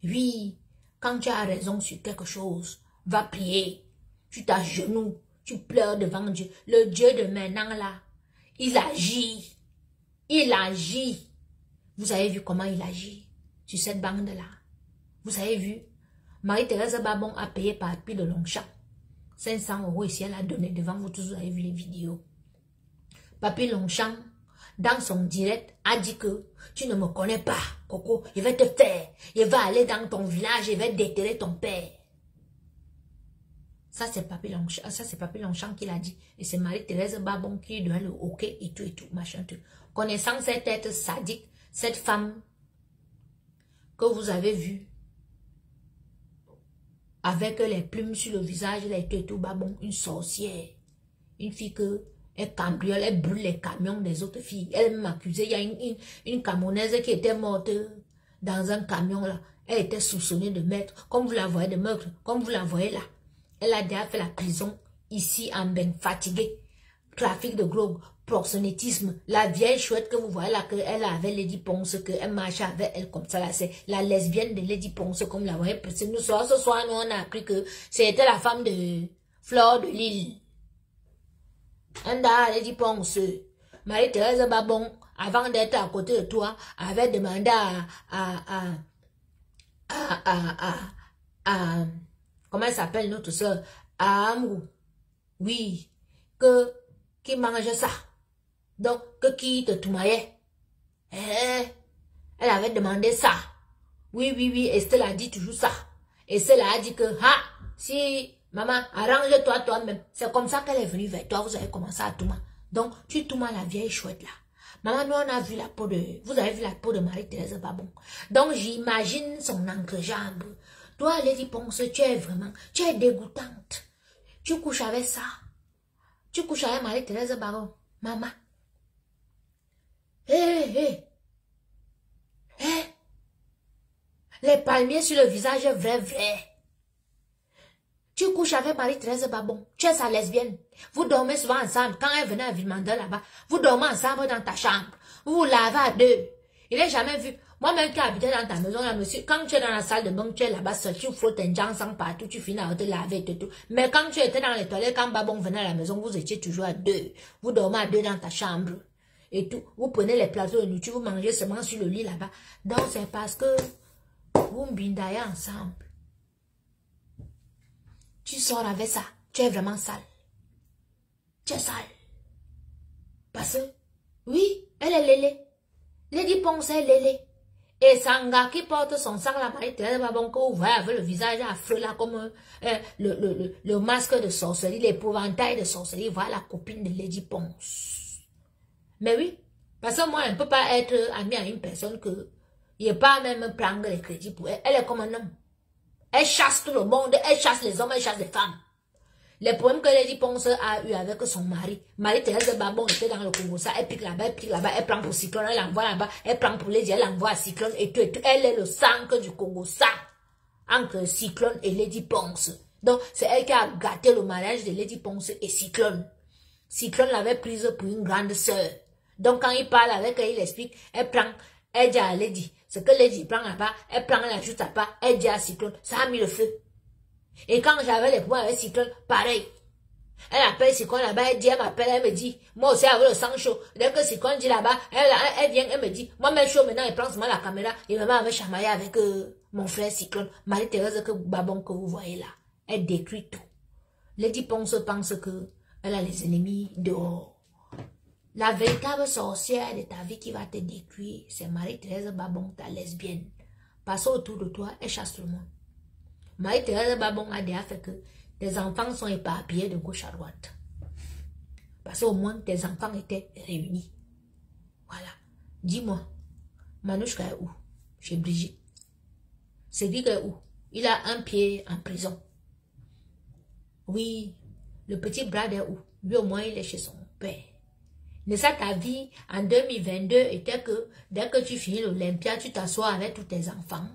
Oui, quand tu as raison sur quelque chose, va prier. Tu t'agenouilles, tu pleures devant Dieu. Le Dieu de maintenant là, il agit. Il agit. Vous avez vu comment il agit sur cette bande-là. Vous avez vu, Marie-Thérèse Babon a payé par Papy de Longchamp 500 € ici, elle a donné devant vous tous, vous avez vu les vidéos. Papy Longchamp, dans son direct, a dit que tu ne me connais pas, Coco, je vais te faire, je vais aller dans ton village, je vais déterrer ton père. Ça c'est Papy Longchamp qui l'a dit. Et c'est Marie-Thérèse Babon qui lui donne le ok et tout, machin tout. Connaissant cet être sadique, cette femme que vous avez vue, avec les plumes sur le visage, les tout, Babon, une sorcière, une fille que elle cambriole, elle brûle les camions des autres filles. Elle m'accusait, il y a une camerounaise qui était morte dans un camion là. Elle était soupçonnée de meurtre, comme vous la voyez, de meurtre, comme vous la voyez là. Elle a déjà fait la prison ici en Ben, fatiguée. Trafic de drogue, proxénétisme. La vieille chouette que vous voyez là, qu'elle avait Lady Ponce, qu'elle marchait avec elle comme ça là, c'est la lesbienne de Lady Ponce, comme la voyez. Parce que nous, ce soir, nous on a appris que c'était la femme de Flore de Lille. Anda, Lady Ponce. Marie-Thérèse Babon, avant d'être à côté de toi, avait demandé à comment elle s'appelle notre soeur, à Amrou, oui, qui mangeait ça, donc, qui te toumaillait, elle avait demandé ça, oui, Estelle a dit toujours ça, Estelle a dit que, si, maman, arrange-toi toi-même, c'est comme ça qu'elle est venue vers toi, vous avez commencé à toumer, donc, tu toumas la vieille chouette là. Maman, nous on a vu la peau vous avez vu la peau de Marie-Thérèse Babon, donc j'imagine son entrejambe. Toi, Lady Ponce, tu es dégoûtante. Tu couches avec ça. Tu couches avec Marie-Thérèse Babon. Maman. Hé. Les palmiers sur le visage, vrai. Tu couches avec Marie-Thérèse Babon. Tu es sa lesbienne. Vous dormez souvent ensemble. Quand elle venait à Villemandeur là-bas, vous dormez ensemble dans ta chambre. Vous vous lavez à deux. Il n'est jamais vu. Moi-même qui habitais dans ta maison, là, monsieur, quand tu es dans la salle de bain, tu es là-bas seul, tu frottes un sang partout, tu finis à te laver et tout. Mais quand tu étais dans les toilettes, quand Babon venait à la maison, vous étiez toujours à deux. Vous dormez à deux dans ta chambre. Et tout. Vous prenez les plateaux de nourriture, vous mangez seulement sur le lit là-bas. Donc c'est parce que vous mbindaillez ensemble. Tu sors avec ça. Tu es vraiment sale. Tu es sale. Parce que, oui, elle est lélé. Lady Ponce est lélé. Et Sanga qui porte son sang là, Marie-Thérèse Babon, que vous voyez avec le visage affreux là, comme le masque de sorcellerie, l'épouvantail de sorcellerie, voilà la copine de Lady Ponce. Mais oui, parce que moi, je ne peux pas être amie à une personne que je ne peux pas même prendre les crédits pour elle. Elle est comme un homme. Elle chasse tout le monde, elle chasse les hommes, elle chasse les femmes. Les problèmes que Lady Ponce a eu avec son mari, Marie-Thérèse Babon était dans le Congo, ça, elle pique là-bas, elle prend pour Cyclone, elle envoie là-bas, elle prend pour Lady, elle envoie à Cyclone et tout. Elle est le sang du Congo, ça, entre Cyclone et Lady Ponce. Donc, c'est elle qui a gâté le mariage de Lady Ponce et Cyclone. Cyclone l'avait prise pour une grande sœur. Donc, quand il parle avec elle, il explique, elle dit à Lady, ce que Lady prend là-bas, elle prend, elle ajoute à part, elle dit à Cyclone, ça a mis le feu. Et quand j'avais les points avec Cyclone, pareil. Elle appelle Cyclone là-bas, elle m'appelle, elle me dit, moi aussi avec le sang chaud. Dès que Cyclone dit là-bas, elle vient, elle me dit, moi même chaud maintenant, elle prend seulement la caméra, et maman avait chamaillé avec mon frère Cyclone, Marie-Thérèse Babon que vous voyez là. Elle détruit tout. Lady Ponce pense que elle a les ennemis dehors. La véritable sorcière de ta vie qui va te détruire, c'est Marie-Thérèse Babon, ta lesbienne. Parce autour de toi, elle chasse tout le monde. Marie-Thérèse Babon a déjà fait que tes enfants sont éparpillés de gauche à droite. Parce qu'au moins, tes enfants étaient réunis. Voilà. Dis-moi, Manouchka est où? Chez Brigitte. Cédric est où? Il a un pied en prison. Oui, le petit Brad est où? Lui au moins, il est chez son père. Mais ça, ta vie en 2022 était que dès que tu finis l'Olympia, tu t'assois avec tous tes enfants.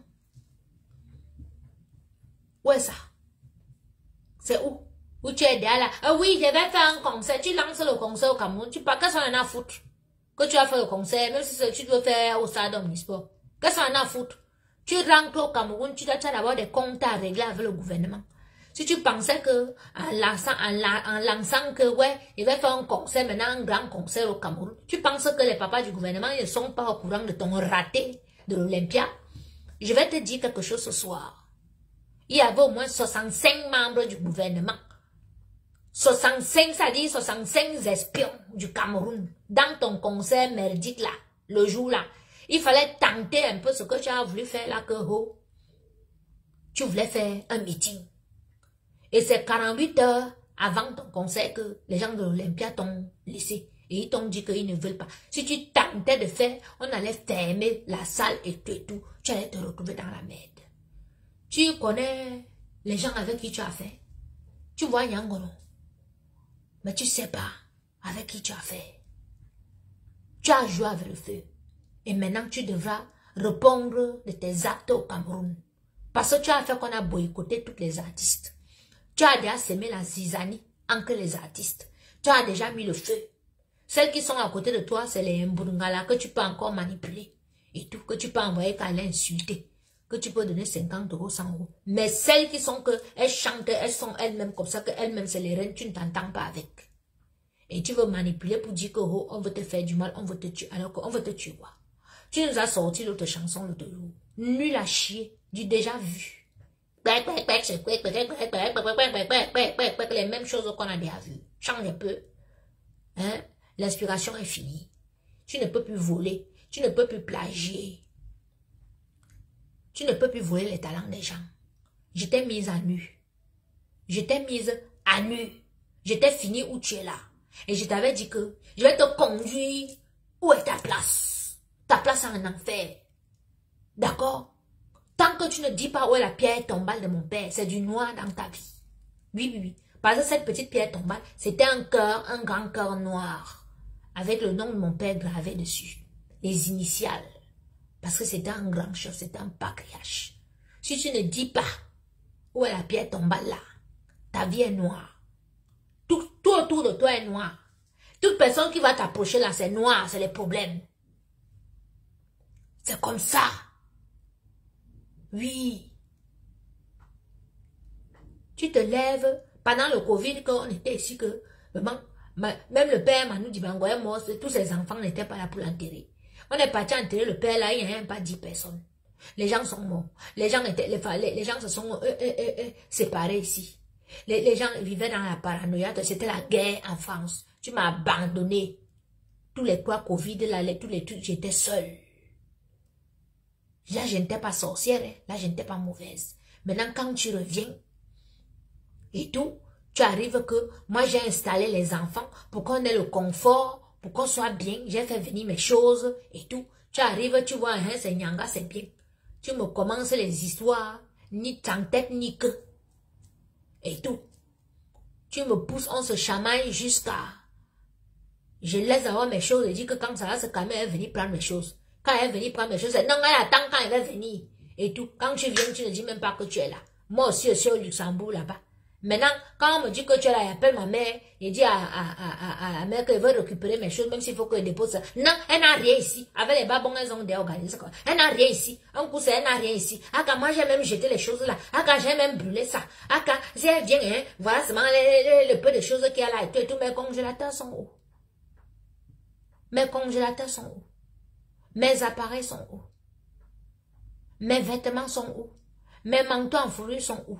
Où est ça? C'est où? Où tu es derrière là? Ah oui, je vais faire un concert. Tu lances le concert au Cameroun. Tu parles, qu'est-ce qu'on en a à foutre? Que tu vas faire le concert, même si tu veux faire au stade omnisport. Qu'est-ce qu'on en a à foutre? Tu rentres au Cameroun, tu dois avoir des comptes à régler avec le gouvernement. Si tu pensais que, en lançant que, ouais, il va faire un concert, maintenant un grand concert au Cameroun, tu penses que les papas du gouvernement ne sont pas au courant de ton raté de l'Olympia? Je vais te dire quelque chose ce soir. Il y avait au moins 65 membres du gouvernement. 65, ça dit 65 espions du Cameroun dans ton concert merdique là, le jour là. Il fallait tenter un peu ce que tu as voulu faire là, que oh, tu voulais faire un meeting. Et c'est 48 heures avant ton concert que les gens de l'Olympia t'ont laissé. Et ils t'ont dit qu'ils ne veulent pas. Si tu tentais de faire, on allait fermer la salle et tout. Tu allais te retrouver dans la merde. Tu connais les gens avec qui tu as fait. Tu vois Nyangolo. Mais tu ne sais pas avec qui tu as fait. Tu as joué avec le feu. Et maintenant, tu devras répondre de tes actes au Cameroun. Parce que tu as fait qu'on a boycotté tous les artistes. Tu as déjà semé la zizanie entre les artistes. Tu as déjà mis le feu. Celles qui sont à côté de toi, c'est les Mbungala que tu peux encore manipuler. Et tout, que tu peux envoyer qu'à l'insulter. Que tu peux donner 50 euros, 100 euros. Mais celles qui sont que, elles chantent, elles sont elles-mêmes comme ça, qu'elles-mêmes c'est les reines, tu ne t'entends pas avec. Et tu veux manipuler pour dire que, oh, on veut te faire du mal, on veut te tuer, alors qu'on veut te tuer, quoi. Tu nous as sorti l'autre chanson l'autre jour. Nul à chier, du déjà vu. Les mêmes choses qu'on a déjà vues. Change un peu. Hein? L'inspiration est finie. Tu ne peux plus voler. Tu ne peux plus plagier. Tu ne peux plus voler les talents des gens. Je t'ai mise à nu. Je t'ai mise à nu. Je t'ai fini où tu es là. Et je t'avais dit que je vais te conduire. Où est ta place? Ta place en enfer. D'accord? Tant que tu ne dis pas où est la pierre tombale de mon père, c'est du noir dans ta vie. Oui, oui, oui. Parce que cette petite pierre tombale, c'était un cœur, un grand cœur noir. Avec le nom de mon père gravé dessus. Les initiales. Parce que c'était un grand chef, c'était un patriarche. Si tu ne dis pas où est la pierre tombale là, ta vie est noire. Tout autour de toi est noir. Toute personne qui va t'approcher là, c'est noir, c'est les problèmes. C'est comme ça. Oui. Tu te lèves, pendant le Covid, quand on était ici, que vraiment, même le père Manu Dibango est mort, tous ses enfants n'étaient pas là pour l'enterrer. On est parti enterrer le père là, il n'y a même pas 10 personnes. Les gens sont morts. Les gens se sont séparés ici. Les gens vivaient dans la paranoïa, c'était la guerre en France. Tu m'as abandonné. Tous les poids Covid, là, tous les trucs, j'étais seule. Là, je n'étais pas sorcière, hein. Là, je n'étais pas mauvaise. Maintenant, quand tu reviens, et tout, tu arrives que moi, j'ai installé les enfants pour qu'on ait le confort, pour qu'on soit bien. J'ai fait venir mes choses et tout. Tu arrives, tu vois, hein, c'est Nyanga, c'est bien. Tu me commences les histoires, ni en tête, ni que. Et tout. Tu me pousses, on se chamaille jusqu'à... Je laisse avoir mes choses et dis que quand ça va se calmer, elle va venir prendre mes choses. Quand elle va venir prendre mes choses, c'est non, elle attend quand elle va venir. Et tout. Quand tu viens, tu ne dis même pas que tu es là. Moi aussi, je suis au Luxembourg là-bas. Maintenant, quand on me dit que tu es là, elle appelle ma mère, il dit à la mère qu'elle veut récupérer mes choses, même s'il faut qu'elle dépose ça. Non, elle n'a rien ici. Avec les babons, elles ont déorganisé. Elle n'a rien ici. Un coup, elle n'a rien ici. Ah, quand moi, j'ai même jeté les choses là. Ah, quand j'ai même brûlé ça. Ah, quand, si elle vient, hein, voilà seulement le peu de choses qu'il y a là et tout, mes congélateurs sont où? Mes congélateurs sont où? Mes appareils sont où? Mes vêtements sont où? Mes manteaux en fourrure sont où?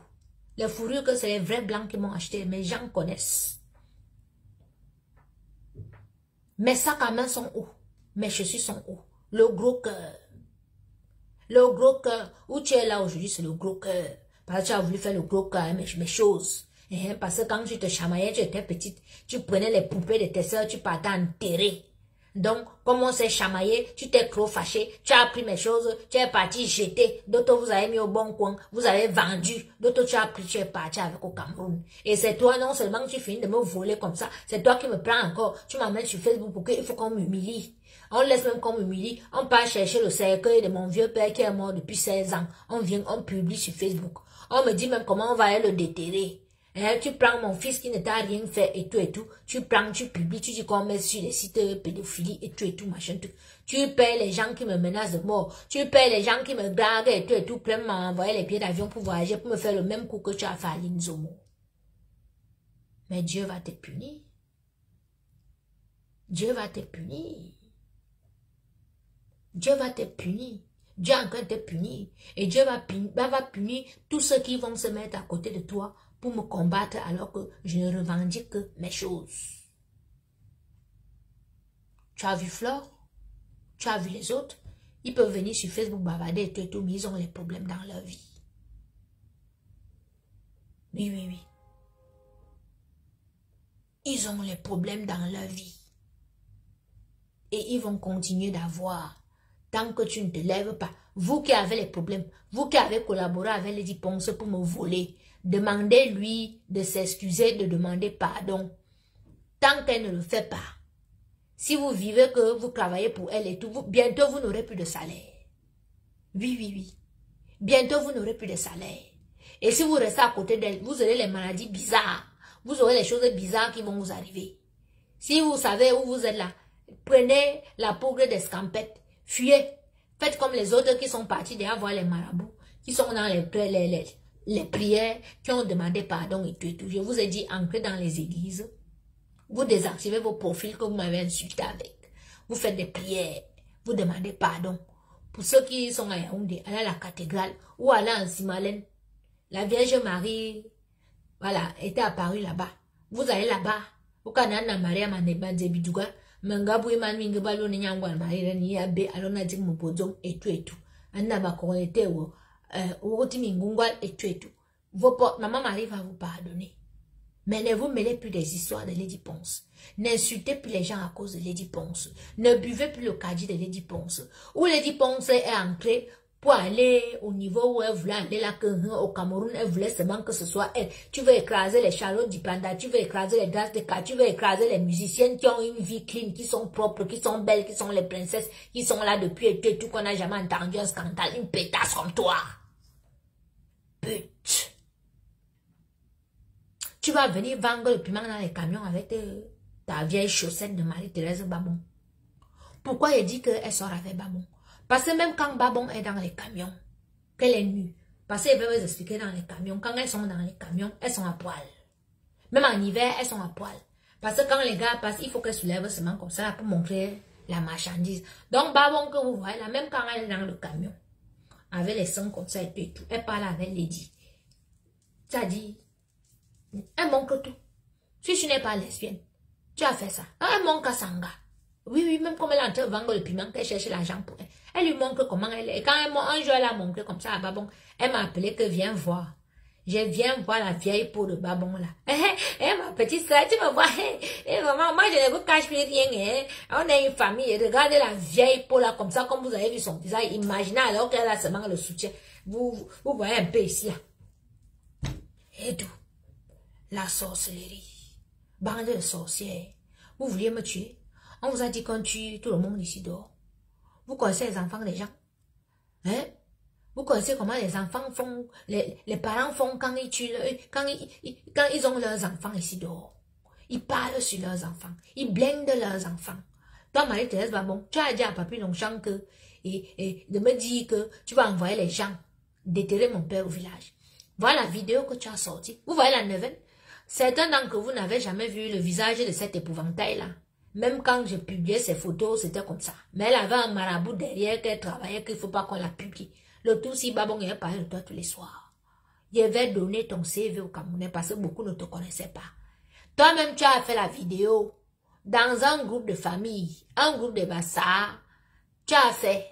Les fourrures que c'est les vrais blancs qui m'ont acheté, mes gens connaissent. Mes sacs à main sont où? Mes chaussures sont où? Le gros cœur. Le gros cœur. Où tu es là aujourd'hui, c'est le gros cœur. Parce que tu as voulu faire le gros cœur, mes choses. Et parce que quand tu te chamaillais, tu étais petite, tu prenais les poupées de tes soeurs, tu partais enterrer. Donc, comme on s'est chamaillé, tu t'es trop fâché, tu as pris mes choses, tu es parti jeter, d'autres vous avez mis au bon coin, vous avez vendu, d'autres tu as pris, tu es parti avec au Cameroun. Et c'est toi, non seulement que tu finis de me voler comme ça, c'est toi qui me prends encore, tu m'amènes sur Facebook pour qu'il faut qu'on m'humilie. On laisse même qu'on m'humilie, on part chercher le cercueil de mon vieux père qui est mort depuis 16 ans, on vient, on publie sur Facebook. On me dit même comment on va aller le déterrer. Hein, tu prends mon fils qui ne t'a rien fait et tout. Tu prends, tu publies, tu dis qu'on met sur les sites pédophilie et tout, machin, tout. Tu payes les gens qui me menacent de mort. Tu payes les gens qui me draguent et tout. Plein m'envoyer les billets d'avion pour voyager, pour me faire le même coup que tu as fait à Linzomo. Mais Dieu va te punir. Dieu va te punir. Dieu va te punir. Dieu est en train de te punir. Et Dieu va punir tous ceux qui vont se mettre à côté de toi pour me combattre alors que je ne revendique que mes choses. Tu as vu Flore? Tu as vu les autres? Ils peuvent venir sur Facebook bavarder et tout, mais ils ont les problèmes dans leur vie. Oui. Ils ont les problèmes dans leur vie. Et ils vont continuer d'avoir. Tant que tu ne te lèves pas. Vous qui avez les problèmes, vous qui avez collaboré avec Lady Ponce pour me voler, demandez-lui de s'excuser, de demander pardon. Tant qu'elle ne le fait pas. Si vous vivez que vous travaillez pour elle et tout, bientôt vous n'aurez plus de salaire. Oui. Bientôt vous n'aurez plus de salaire. Et si vous restez à côté d'elle, vous aurez les maladies bizarres. Vous aurez les choses bizarres qui vont vous arriver. Si vous savez où vous êtes là, prenez la poudre d'escampette, fuyez. Faites comme les autres qui sont partis déjà voir les marabouts, qui sont dans les prières, qui ont demandé pardon et tout. Je vous ai dit, entrez dans les églises. Vous désactivez vos profils que vous m'avez insulté avec. Vous faites des prières. Vous demandez pardon. Pour ceux qui sont à Yaoundé, allez à la cathédrale ou allez en Simalène. La Vierge Marie, voilà, était apparue là-bas. Vous allez là-bas. Vous canana Maria Maneba Zebiduga. Mangabu Eman Mingabalo Nyangwa Maria Niabe Alona Dik Mopodom et tout. Anna Bakorete ou Roti Mingungwa et tout. Vos portes, maman Marie va vous pardonner. Mais ne vous mêlez plus des histoires de Lady Ponce. N'insultez plus les gens à cause de Lady Ponce. Ne buvez plus le caddie de Lady Ponce. Où Lady Ponce est entrée pour aller au niveau où elle voulait aller là, au Cameroun, elle voulait seulement que ce soit elle. Tu veux écraser les Charlotte Dipanda, tu veux écraser les Das de Ka, tu veux écraser les musiciennes qui ont une vie clean, qui sont propres, qui sont belles, qui sont les princesses, qui sont là depuis et tout, qu'on n'a jamais entendu un scandale, une pétasse comme toi. Pute. Tu vas venir vendre le piment dans les camions avec ta vieille chaussette de Marie-Thérèse Babon. Pourquoi elle dit qu'elle sort avec Babon? Parce que même quand Babon est dans les camions, qu'elle est nue, parce qu'elle veut vous expliquer dans les camions, quand elles sont dans les camions, elles sont à poil. Même en hiver, elles sont à poil. Parce que quand les gars passent, il faut qu'elles soulèvent seulement comme ça pour montrer la marchandise. Donc Babon que vous voyez là, même quand elle est dans le camion, avec les seins comme ça et tout, elle parle avec Lady. Ça dit, elle manque tout. Si tu n'es pas lesbienne, tu as fait ça. Elle manque à Sanga. Oui, même comme elle est en train de vendre le piment, qu'elle cherche l'argent pour elle. Elle lui montre comment elle est. Et quand un jour elle a montré comme ça à Babon, elle m'a appelé que viens voir. Je viens voir la vieille peau de Babon là. Ma petite soeur, tu me vois. Maman, moi je ne vous cache plus rien. On est une famille. Regardez la vieille peau là comme ça, comme vous avez vu son visage. Imaginez alors qu'elle a seulement le soutien. Vous voyez un peu ici là. Et tout. La sorcellerie. Bande de sorcières. Vous vouliez me tuer? On vous a dit qu'on tue tout le monde ici dehors. Vous connaissez les enfants des gens? Hein? Vous connaissez comment les enfants font, les parents font quand ils tuent, quand ils ont leurs enfants ici dehors. Ils parlent sur leurs enfants. Ils blindent leurs enfants. Toi, Marie-Thérèse Babon, tu as dit à Papi Longchamp que, et de me dire que tu vas envoyer les gens déterrer mon père au village. Voilà la vidéo que tu as sortie. Vous voyez la neuvaine? Certains d'entre vous n'avaient jamais vu le visage de cet épouvantail-là. Même quand je publiais ces photos, c'était comme ça. Mais elle avait un marabout derrière qu'elle travaillait qu'il ne faut pas qu'on la publie. Le tout, si Babon avait parlé de toi tous les soirs. Il avait donné ton CV au Camerounais parce que beaucoup ne te connaissaient pas. Toi-même, tu as fait la vidéo dans un groupe de famille, un groupe de bassards. Tu as fait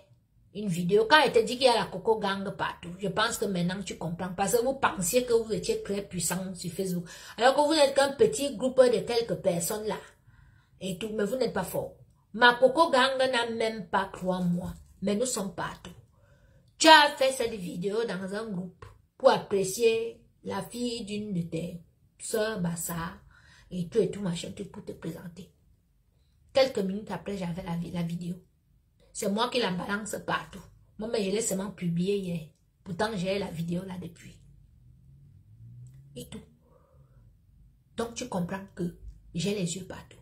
une vidéo. Quand elle te dit qu'il y a la Coco Gang partout, je pense que maintenant tu comprends. Parce que vous pensiez que vous étiez très puissant sur Facebook. Alors que vous n'êtes qu'un petit groupe de quelques personnes là. Et tout, mais vous n'êtes pas fort. Ma Coco Gang n'a même pas 3 mois. Mais nous sommes partout. Tu as fait cette vidéo dans un groupe pour apprécier la fille d'une de tes soeurs Bassa et tout machin, tout pour te présenter. Quelques minutes après, j'avais la vidéo. C'est moi qui la balance partout. Moi, mais je l'ai seulement publiée hier. Pourtant, j'ai la vidéo là depuis. et tout. Donc tu comprends que j'ai les yeux partout.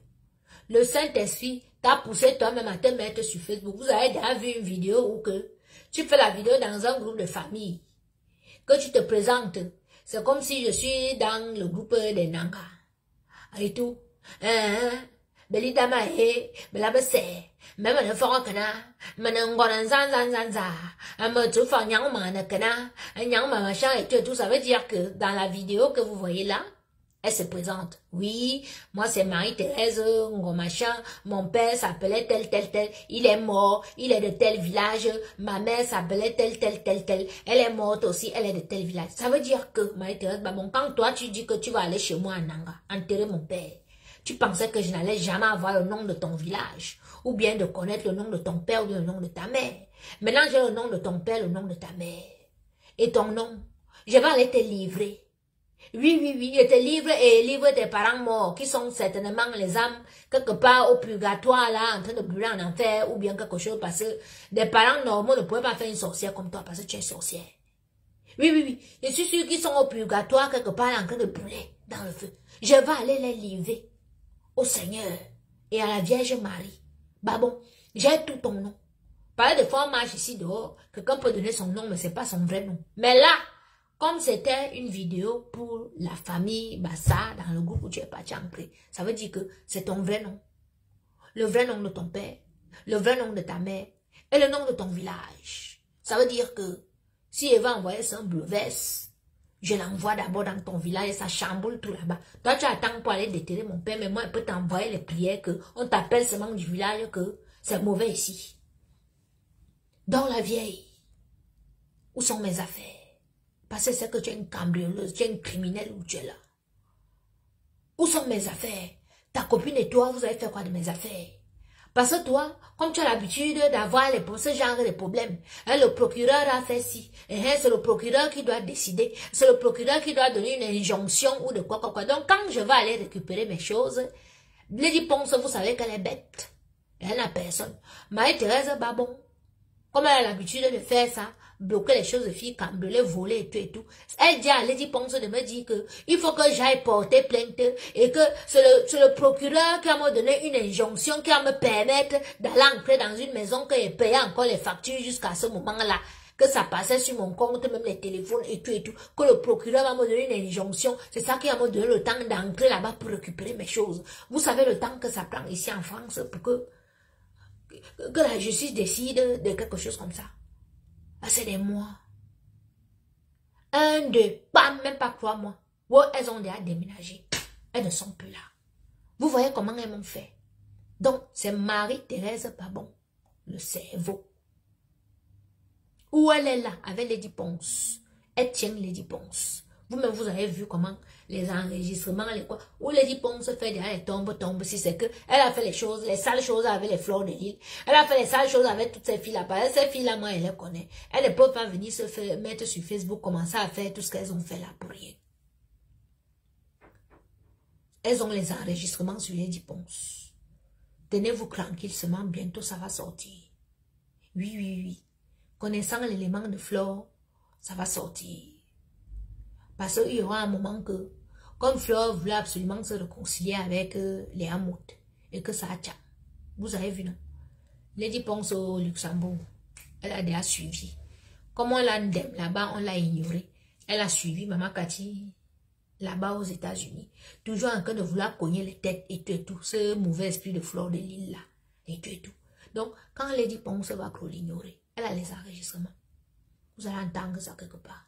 Le Saint-Esprit t'a poussé toi-même à te mettre sur Facebook. Vous avez déjà vu une vidéo où que tu fais la vidéo dans un groupe de famille, que tu te présentes. C'est comme si je suis dans le groupe des Nanga. Et tout. Belida mahe, belaba se, même ne fera que na, menangonan zanzanza, me tout fa nyang mana kana, nyang machin et tout, ça veut dire que dans la vidéo que vous voyez là, elle se présente. Oui, moi c'est Marie-Thérèse, machin, mon père s'appelait tel, tel, tel, il est mort, il est de tel village, ma mère s'appelait tel, tel, tel, tel, elle est morte aussi, elle est de tel village. Ça veut dire que, Marie-Thérèse, bah bon, quand toi tu dis que tu vas aller chez moi à Nanga, enterrer mon père, tu pensais que je n'allais jamais avoir le nom de ton village, ou bien de connaître le nom de ton père ou le nom de ta mère. Maintenant, j'ai le nom de ton père, le nom de ta mère. Et ton nom, je vais aller te livrer. Oui, oui, oui, je te livre et livre tes parents morts, qui sont certainement les âmes, quelque part au purgatoire, là, en train de brûler en enfer, ou bien quelque chose, parce que des parents normaux ne pouvaient pas faire une sorcière comme toi, parce que tu es sorcière. Oui, oui, oui, je suis sûr qu'ils sont au purgatoire, quelque part, en train de brûler dans le feu. Je vais aller les livrer au Seigneur et à la Vierge Marie. Bah bon, j'ai tout ton nom. Par des fois, on marche ici dehors, quelqu'un peut donner son nom, mais c'est pas son vrai nom. Mais là, comme c'était une vidéo pour la famille Bassa, dans le groupe où tu es parti en pré, ça veut dire que c'est ton vrai nom. Le vrai nom de ton père, le vrai nom de ta mère et le nom de ton village. Ça veut dire que si elle va envoyer son brevet, je l'envoie d'abord dans ton village et ça chamboule tout là-bas. Toi, tu attends pour aller déterrer mon père, mais moi, je peux t'envoyer les prières que on t'appelle seulement du village que c'est mauvais ici. Dans la vieille, où sont mes affaires? Parce que c'est que tu es une cambrioleuse, tu es une criminelle où tu es là. Où sont mes affaires? Ta copine et toi, vous avez fait quoi de mes affaires? Parce que toi, comme tu as l'habitude d'avoir ce genre de problèmes, hein, le procureur a fait ci, c'est le procureur qui doit décider, c'est le procureur qui doit donner une injonction ou de quoi. Donc quand je vais aller récupérer mes choses, Lady Ponce, vous savez qu'elle est bête. Elle n'a personne. Marie-Thérèse, bah bon, comme elle a l'habitude de faire ça, bloquer les choses de filles, cambrioler, voler et tout. Elle dit à Lady Ponce de me dire que il faut que j'aille porter plainte et que c'est le procureur qui va me donner une injonction qui va me permettre d'aller entrer dans une maison que j'ai payé encore les factures jusqu'à ce moment-là. Que ça passait sur mon compte, même les téléphones et tout. Que le procureur va me donner une injonction. C'est ça qui va me donner le temps d'entrer là-bas pour récupérer mes choses. Vous savez le temps que ça prend ici en France pour que la justice décide de quelque chose comme ça. C'est des mois. 1, 2, pas même pas 3 mois. Ouais, elles ont déjà déménagé. Elles ne sont plus là. Vous voyez comment elles m'ont fait. Donc, c'est Marie-Thérèse Babon, le cerveau. Où elle est là, avec Lady Ponce. Elle tient Lady Ponce. Vous-même, vous avez vu comment les enregistrements, les quoi, où Lady Ponce fait derrière les tombes, si c'est que elle a fait les choses, les sales choses avec les fleurs de l'île. Elle a fait les sales choses avec toutes ces filles-là. Parce que ces filles-là, moi, elle les connaît. Elles ne peuvent pas venir se faire, mettre sur Facebook, commencer à faire tout ce qu'elles ont fait là pour rien. Elles ont les enregistrements sur Lady Ponce. Tenez-vous tranquille, seulement bientôt ça va sortir. Oui, oui, oui. Connaissant l'élément de Flore, ça va sortir. Parce qu'il y aura un moment que, comme Flore voulait absolument se réconcilier avec les Hamoutes, et que ça a tient. Vous avez vu, non? Lady Ponce au Luxembourg, elle a déjà suivi. Comme on l'a là-bas, on l'a ignoré. Elle a suivi Maman Cathy là-bas aux États-Unis. Toujours en train de vouloir cogner les têtes et tout. Ce mauvais esprit de Flore de l'île là. Et tout. Donc, quand Lady Ponce va l'ignorer, elle a les enregistrements. Vous allez entendre ça quelque part.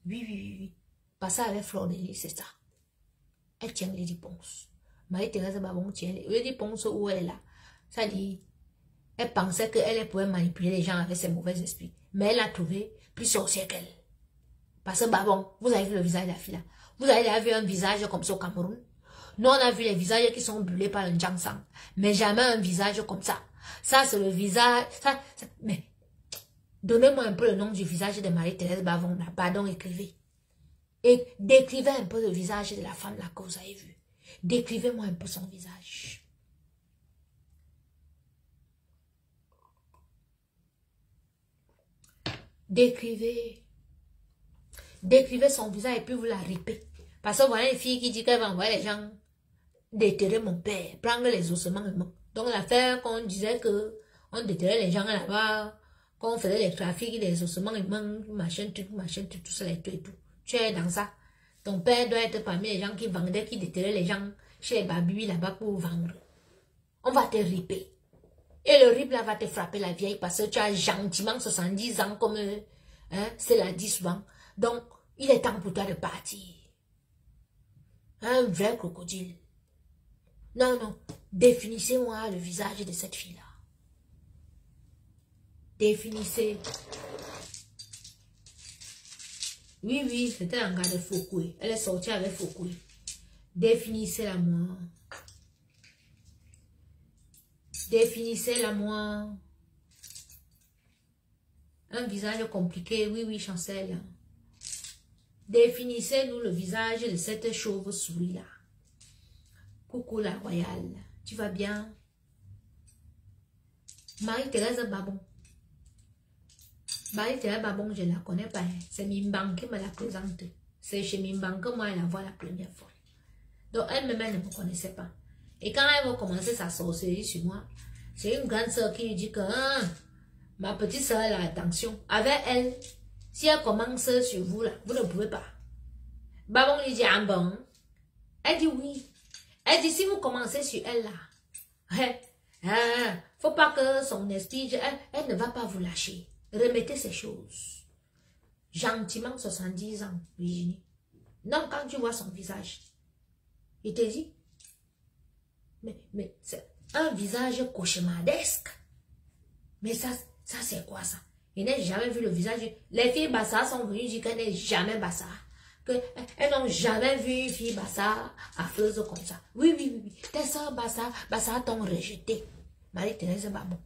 Oui, oui, oui, oui. Passer avec Flore de l'île, c'est ça. Elle tient Lady Ponce. Marie-Thérèse Babon tient Lady Ponce où elle est là. Ça dit, elle pensait qu'elle pouvait manipuler les gens avec ses mauvais esprits. Mais elle a trouvé plus sorcière qu'elle. Parce que Babon, vous avez vu le visage de la fille là. Vous avez déjà vu un visage comme ça au Cameroun. Nous, on a vu les visages qui sont brûlés par un Jangsang. Mais jamais un visage comme ça. Ça, c'est le visage. Mais, donnez-moi un peu le nom du visage de Marie-Thérèse Babon. Pardon, écrivez. Et décrivez un peu le visage de la femme là que vous avez vue. Décrivez-moi un peu son visage. Décrivez. Décrivez son visage et puis vous la ripez. Parce que voilà une fille qui dit qu'elle va envoyer les gens déterrer mon père, prendre les ossements. Donc l'affaire qu'on disait que on déterrait les gens là-bas, qu'on faisait les trafics des ossements, machin, tout ça, et tout. Tu es dans ça. Ton père doit être parmi les gens qui vendaient, qui déterraient les gens chez les babus là-bas pour vendre. On va te riper. Et le rip là va te frapper la vieille parce que tu as gentiment 70 ans comme c'est l'a dit souvent. Donc, il est temps pour toi de partir. Un vrai crocodile. Non, non. Définissez-moi le visage de cette fille-là. Définissez. Oui, oui, c'était un gars de Foucault. Elle est sortie avec Foucault. Définissez-la moi. Définissez-la moi. Un visage compliqué. Oui, oui, Chancel. Définissez-nous le visage de cette chauve-souris-là. Coucou la royale. Tu vas bien? Marie-Thérèse Babon. Marie-Thérèse Babon, je ne la connais pas. C'est Mimban qui me la présente. C'est chez Mimban que moi, elle la voit la première fois. Donc, elle-même, elle ne me connaissait pas. Et quand elle va commencer sa sorcellerie sur moi, c'est une grande soeur qui lui dit que ma petite soeur, elle a attention. Avec elle, si elle commence sur vous, là, vous ne pouvez pas. Babon lui dit, ah bon? Elle dit oui. Elle dit, si vous commencez sur elle, là, faut pas que son esprit, elle ne va pas vous lâcher. Remettez ces choses. Gentiment, 70 ans, Virginie. Non, quand tu vois son visage, il te dit, mais c'est un visage cauchemardesque. Mais ça c'est quoi ça? Il n'a jamais vu le visage. Les filles Bassa sont venues dire qu'elles n'ont jamais Bassa. Elles n'ont jamais vu une fille Bassa affreuse comme ça. Oui, oui, oui. Tes soeurs Bassa t'ont rejeté. Marie-Thérèse Babon.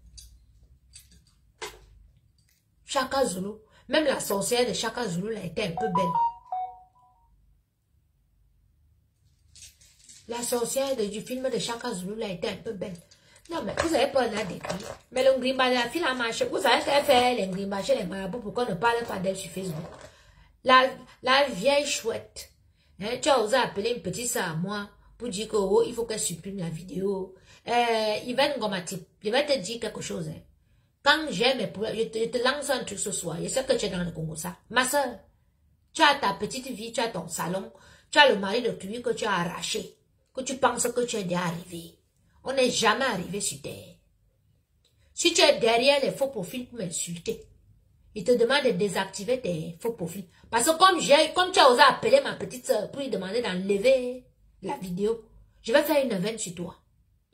Chaka Zulu. Même la sorcière de Chaka Zulu là était un peu belle. La sorcière du film de Chaka Zulu là était un peu belle. Non, mais vous avez pas la décrire. Mais le Ngrimba, la fille a marché. Vous savez qu'elle fait les Ngrimba chez les marabouts. Pourquoi ne parle pas d'elle sur Facebook? La vieille chouette. Hein, tu as osé appeler une petite sœur à moi pour dire que oh, il faut qu'elle supprime la vidéo. Yvonne Gomatip, je vais te dire quelque chose. Hein. Quand j'ai mes problèmes, je te lance un truc ce soir. Je sais que tu es dans le Congo, ça. Ma soeur, tu as ta petite vie, tu as ton salon, tu as le mari de lui que tu as arraché, que tu penses que tu es déjà arrivé. On n'est jamais arrivé sur terre. Si tu es derrière les faux profils pour m'insulter, il te demande de désactiver tes faux profils. Parce que comme tu as osé appeler ma petite soeur pour lui demander d'enlever la vidéo, je vais faire une veine sur toi.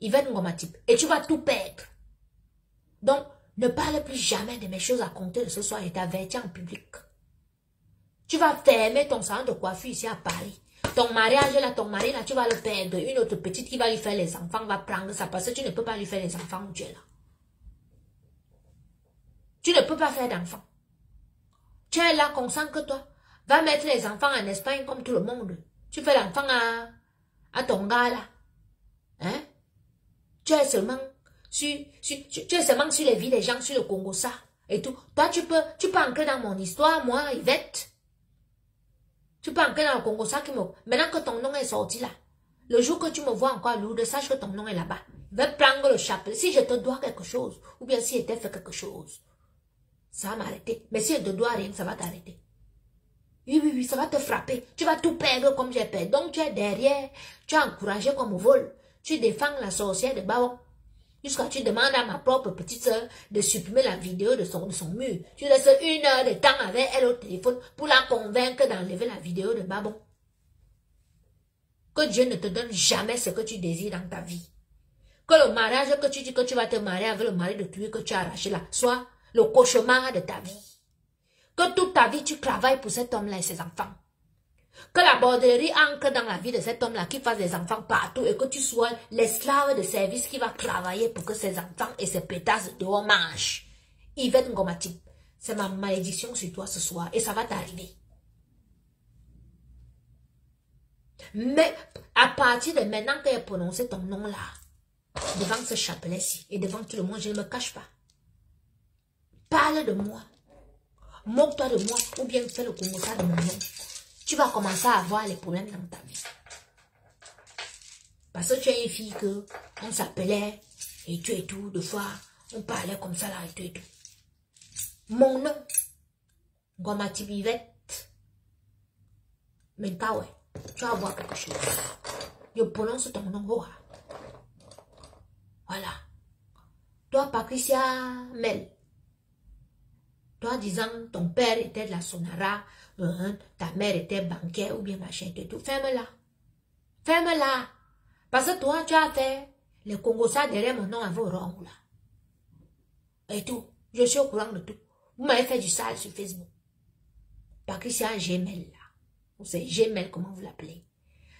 Yvonne Ngomatip. Et tu vas tout perdre. Donc, ne parle plus jamais de mes choses à compter de ce soir et t'avertis en public. Tu vas fermer ton salon de coiffure ici à Paris. Ton mariage là, ton mari là, tu vas le perdre. Une autre petite qui va lui faire les enfants va prendre ça parce que tu ne peux pas lui faire les enfants où tu es là. Tu ne peux pas faire d'enfants. Tu es là, concentre-toi. Va mettre les enfants en Espagne comme tout le monde. Tu fais l'enfant à ton gars là. Hein? Tu es seulement sur les vies des gens, sur le Congo ça. Et tout. Toi, tu peux entrer dans mon histoire, moi, Yvette. Tu peux entrer dans le Congo ça qui me... Maintenant que ton nom est sorti là, le jour que tu me vois encore lourd, sache que ton nom est là-bas. Va prendre le chapelet. Si je te dois quelque chose, ou bien si je t'ai fait quelque chose, ça va m'arrêter. Mais si je te dois rien, ça va t'arrêter. Oui, oui, oui, ça va te frapper. Tu vas tout perdre comme j'ai perdu. Donc tu es derrière, tu as encouragé comme au vol. Tu défends la sorcière de Bao. Jusqu'à tu demandes à ma propre petite soeur de supprimer la vidéo de son mur. Tu laisses 1 heure de temps avec elle au téléphone pour la convaincre d'enlever la vidéo de Babon. Que Dieu ne te donne jamais ce que tu désires dans ta vie. Que le mariage que tu dis que tu vas te marier avec le mari de tuer que tu as arraché là, soit le cauchemar de ta vie. Que toute ta vie tu travailles pour cet homme-là et ses enfants. Que la bordellerie ancre dans la vie de cet homme-là qui fasse des enfants partout et que tu sois l'esclave de service qui va travailler pour que ses enfants et ses pétasses de mangent. Yvette Ngomatip, c'est ma malédiction sur toi ce soir et ça va t'arriver. Mais à partir de maintenant que j'ai prononcé ton nom là, devant ce chapelet-ci et devant tout le monde, je ne me cache pas. Parle de moi. Moque-toi de moi ou bien fais le Congo ça de mon nom. tu vas commencer à avoir les problèmes dans ta vie. Parce que tu es une fille que on s'appelait et tout, de fois, on parlait comme ça là et tout. Mon nom, Gomati Bivette. Mais quand ouais, tu vas voir quelque chose. Je prononce ton nom, voilà. Toi, Patricia Mel. Toi, disant, ton père était de la Sonara, ta mère était banquière ou bien machin et tout. Ferme-la. Ferme-la. Parce que toi, tu as fait les Congosa derrière mon nom à vos rangs là. Et tout. Je suis au courant de tout. Vous m'avez fait du sale sur Facebook. Patricia Gmail là. Ou c'est Gmail, comment vous l'appelez.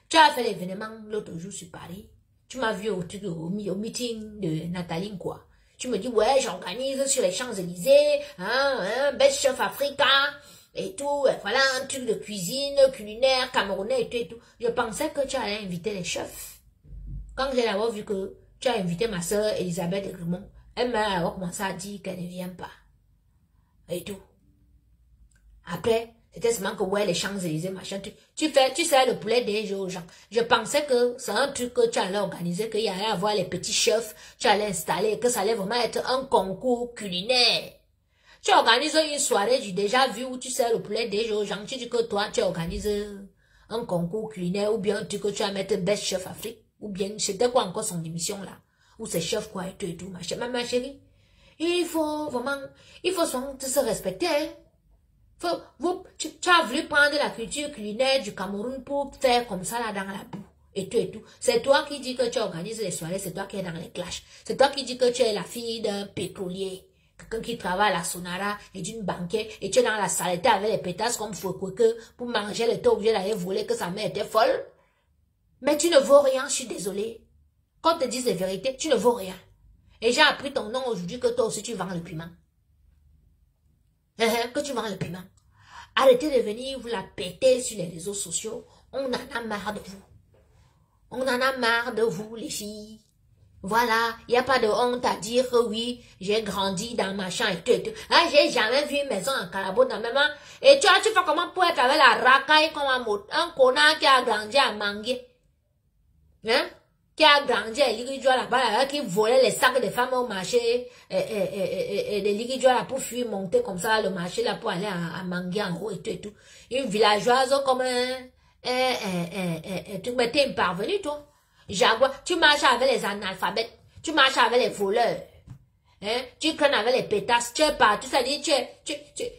Tu as fait l'événement l'autre jour sur Paris. Tu m'as vu au meeting de Nathalie quoi. Tu me dis, ouais, j'organise sur les Champs-Élysées, Best Chef Africa, et tout, et voilà, un truc de cuisine, culinaire, camerounais, et tout. Je pensais que tu allais inviter les chefs. Quand j'ai d'abord vu que tu as invité ma soeur Elisabeth de Grumont, elle m'a commencé à dire qu'elle ne vient pas. Et tout. Après, c'était seulement que, ouais, les Champs-Élysées, machin, tu sais le poulet des jours aux gens. Je pensais que c'est un truc que tu allais organiser, qu'il y allait avoir les petits chefs, tu allais installer, que ça allait vraiment être un concours culinaire. Tu organises une soirée, j'ai déjà vu où tu sais le poulet des jours aux gens, tu dis que toi, tu organises un concours culinaire, ou bien un truc que tu vas mettre Best Chef Afrique, ou bien, c'était quoi encore son émission là, ou c'est chef quoi, et tout, machin. Mais ma chérie, il faut vraiment se respecter, hein. Tu as voulu prendre la culture culinaire du Cameroun pour faire comme ça là dans la boue. Et tout. C'est toi qui dis que tu organises les soirées, c'est toi qui es dans les clashs. C'est toi qui dis que tu es la fille d'un pétrolier. Quelqu'un qui travaille à la Sonara et d'une banquière. Et tu es dans la saleté avec les pétasses comme Fouqueke pour manger le temps obligé d'aller voler que sa mère était folle. Mais tu ne vaux rien, je suis désolée. Quand on te dise les vérités, tu ne vaux rien. Et j'ai appris ton nom aujourd'hui que toi aussi tu vends le piment. Que tu vends le piment. Arrêtez de venir vous la péter sur les réseaux sociaux. On en a marre de vous. On en a marre de vous, les filles. Voilà, il n'y a pas de honte à dire que oui, j'ai grandi dans ma chambre et tout. Ah, j'ai jamais vu une maison en carabo dans ma main. Et tu fais comment pour être avec la racaille comme un connard qui a grandi à Mangué. Hein? Qui a grandi à Ligidjoa là-bas, qui volait les sacs des femmes au marché, et de Ligidjoa là pour fuir, monter comme ça, le marché là pour aller à Mangué en haut et tout. Une villageoise comme tu m'étais parvenu, toi. Jaguar, tu marches avec les analphabètes, tu marches avec les voleurs, hein, tu crains avec les pétasses, tu es partout, c'est-à-dire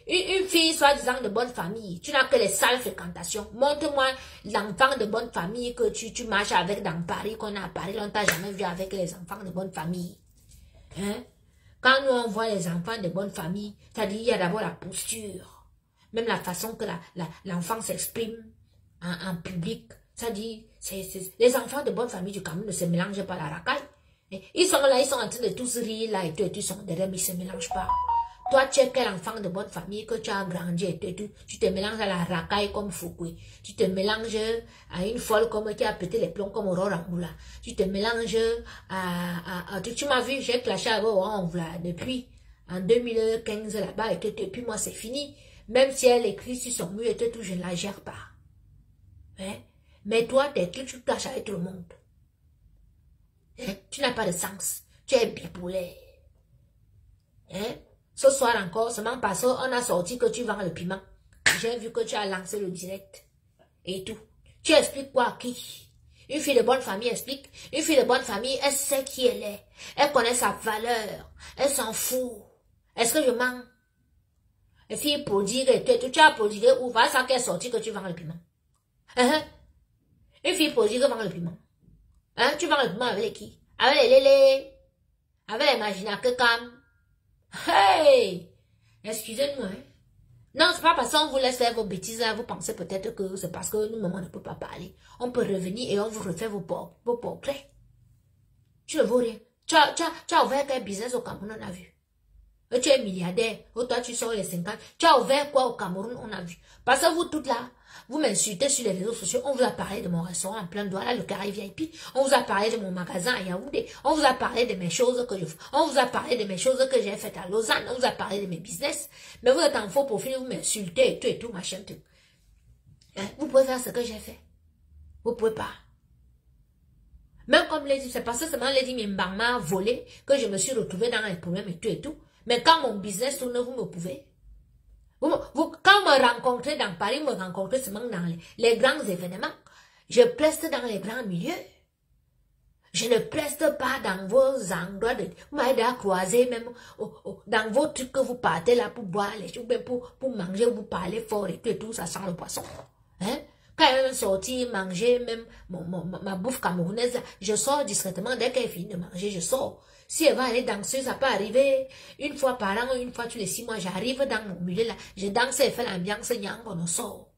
une fille soi-disant de bonne famille, tu n'as que les sales fréquentations. Montre-moi l'enfant de bonne famille que tu marches avec dans Paris, qu'on a à Paris, on t'a jamais vu avec les enfants de bonne famille. Hein? Quand nous on voit les enfants de bonne famille, c'est-à-dire il y a d'abord la posture, même la façon que l'enfant s'exprime en public. Ça dit, les enfants de bonne famille du Cameroun ne se mélangent pas à la racaille. Ils sont là, ils sont en train de tous rire là et tout, ils sont derrière, mais ils ne se mélangent pas. Toi, tu es quel enfant de bonne famille que tu as grandi et tout, tu te mélanges à la racaille comme Fouquet. Tu te mélanges à une folle comme qui a pété les plombs comme Aurore Angoula. Tu te mélanges tu m'as vu, j'ai clashé avec Aurore Angoula depuis en 2015 là-bas et tout, et puis moi c'est fini. Même si elle écrit sur son mur et tout, je ne la gère pas. Hein? Mais toi, tes trucs, tu clashes avec tout le monde. Hein? Tu n'as pas de sens. Tu es bipolaire. Hein? Ce soir encore, seulement parce qu'on a sorti que tu vends le piment. J'ai vu que tu as lancé le direct. Et tout. Tu expliques quoi à qui? Une fille de bonne famille explique. Une fille de bonne famille, elle sait qui elle est. Elle connaît sa valeur. Elle s'en fout. Est-ce que je mens? Une fille prodigue et tout. Tu as prodigué où? Voilà ça qui est sorti que tu vends le piment. Hein? Une fille prodigue vend le piment. Hein? Tu vends le piment avec qui? Avec les lélés? Avec les maginacam? Hey! Excusez-nous, hein? Non, c'est pas parce qu'on vous laisse faire vos bêtises, là, vous pensez peut-être que c'est parce que nous-mêmes on ne peut pas parler. On peut revenir et on vous refait vos portraits. Tu ne vaux rien. Tu as ouvert quel business au Cameroun, on a vu. Et tu es milliardaire. Ou toi, tu sors les 50. Tu as ouvert quoi au Cameroun, on a vu. Parce que vous toutes là, vous m'insultez sur les réseaux sociaux. On vous a parlé de mon restaurant en plein doigt, là, le carré VIP. On vous a parlé de mon magasin à Yaoundé. On vous a parlé de mes choses que je fais. On vous a parlé de mes choses que j'ai faites à Lausanne. On vous a parlé de mes business. Mais vous êtes en faux profil, vous m'insultez et tout, machin, tout. Hein? Vous pouvez faire ce que j'ai fait. Vous pouvez pas. Même comme les dit, c'est parce que seulement les dit, m'a volé, que je me suis retrouvée dans les problèmes et tout et tout. Mais quand mon business tourne, vous me pouvez. Quand vous me rencontrez dans Paris, vous me rencontrez seulement dans les grands événements. Je preste dans les grands milieux. Je ne preste pas dans vos endroits de... Vous m'avez déjà croisé même dans vos trucs que vous partez là pour boire les choses, pour manger, vous parlez fort et tout, ça sent le poisson. Hein? Quand elle est sortie manger même ma bouffe camerounaise, je sors discrètement. Dès qu'elle finit de manger, je sors. Si elle va aller danser, ça peut arriver une fois par an, une fois tous les 6 mois. J'arrive dans mon milieu là, je danse et fais l'ambiance, on sort.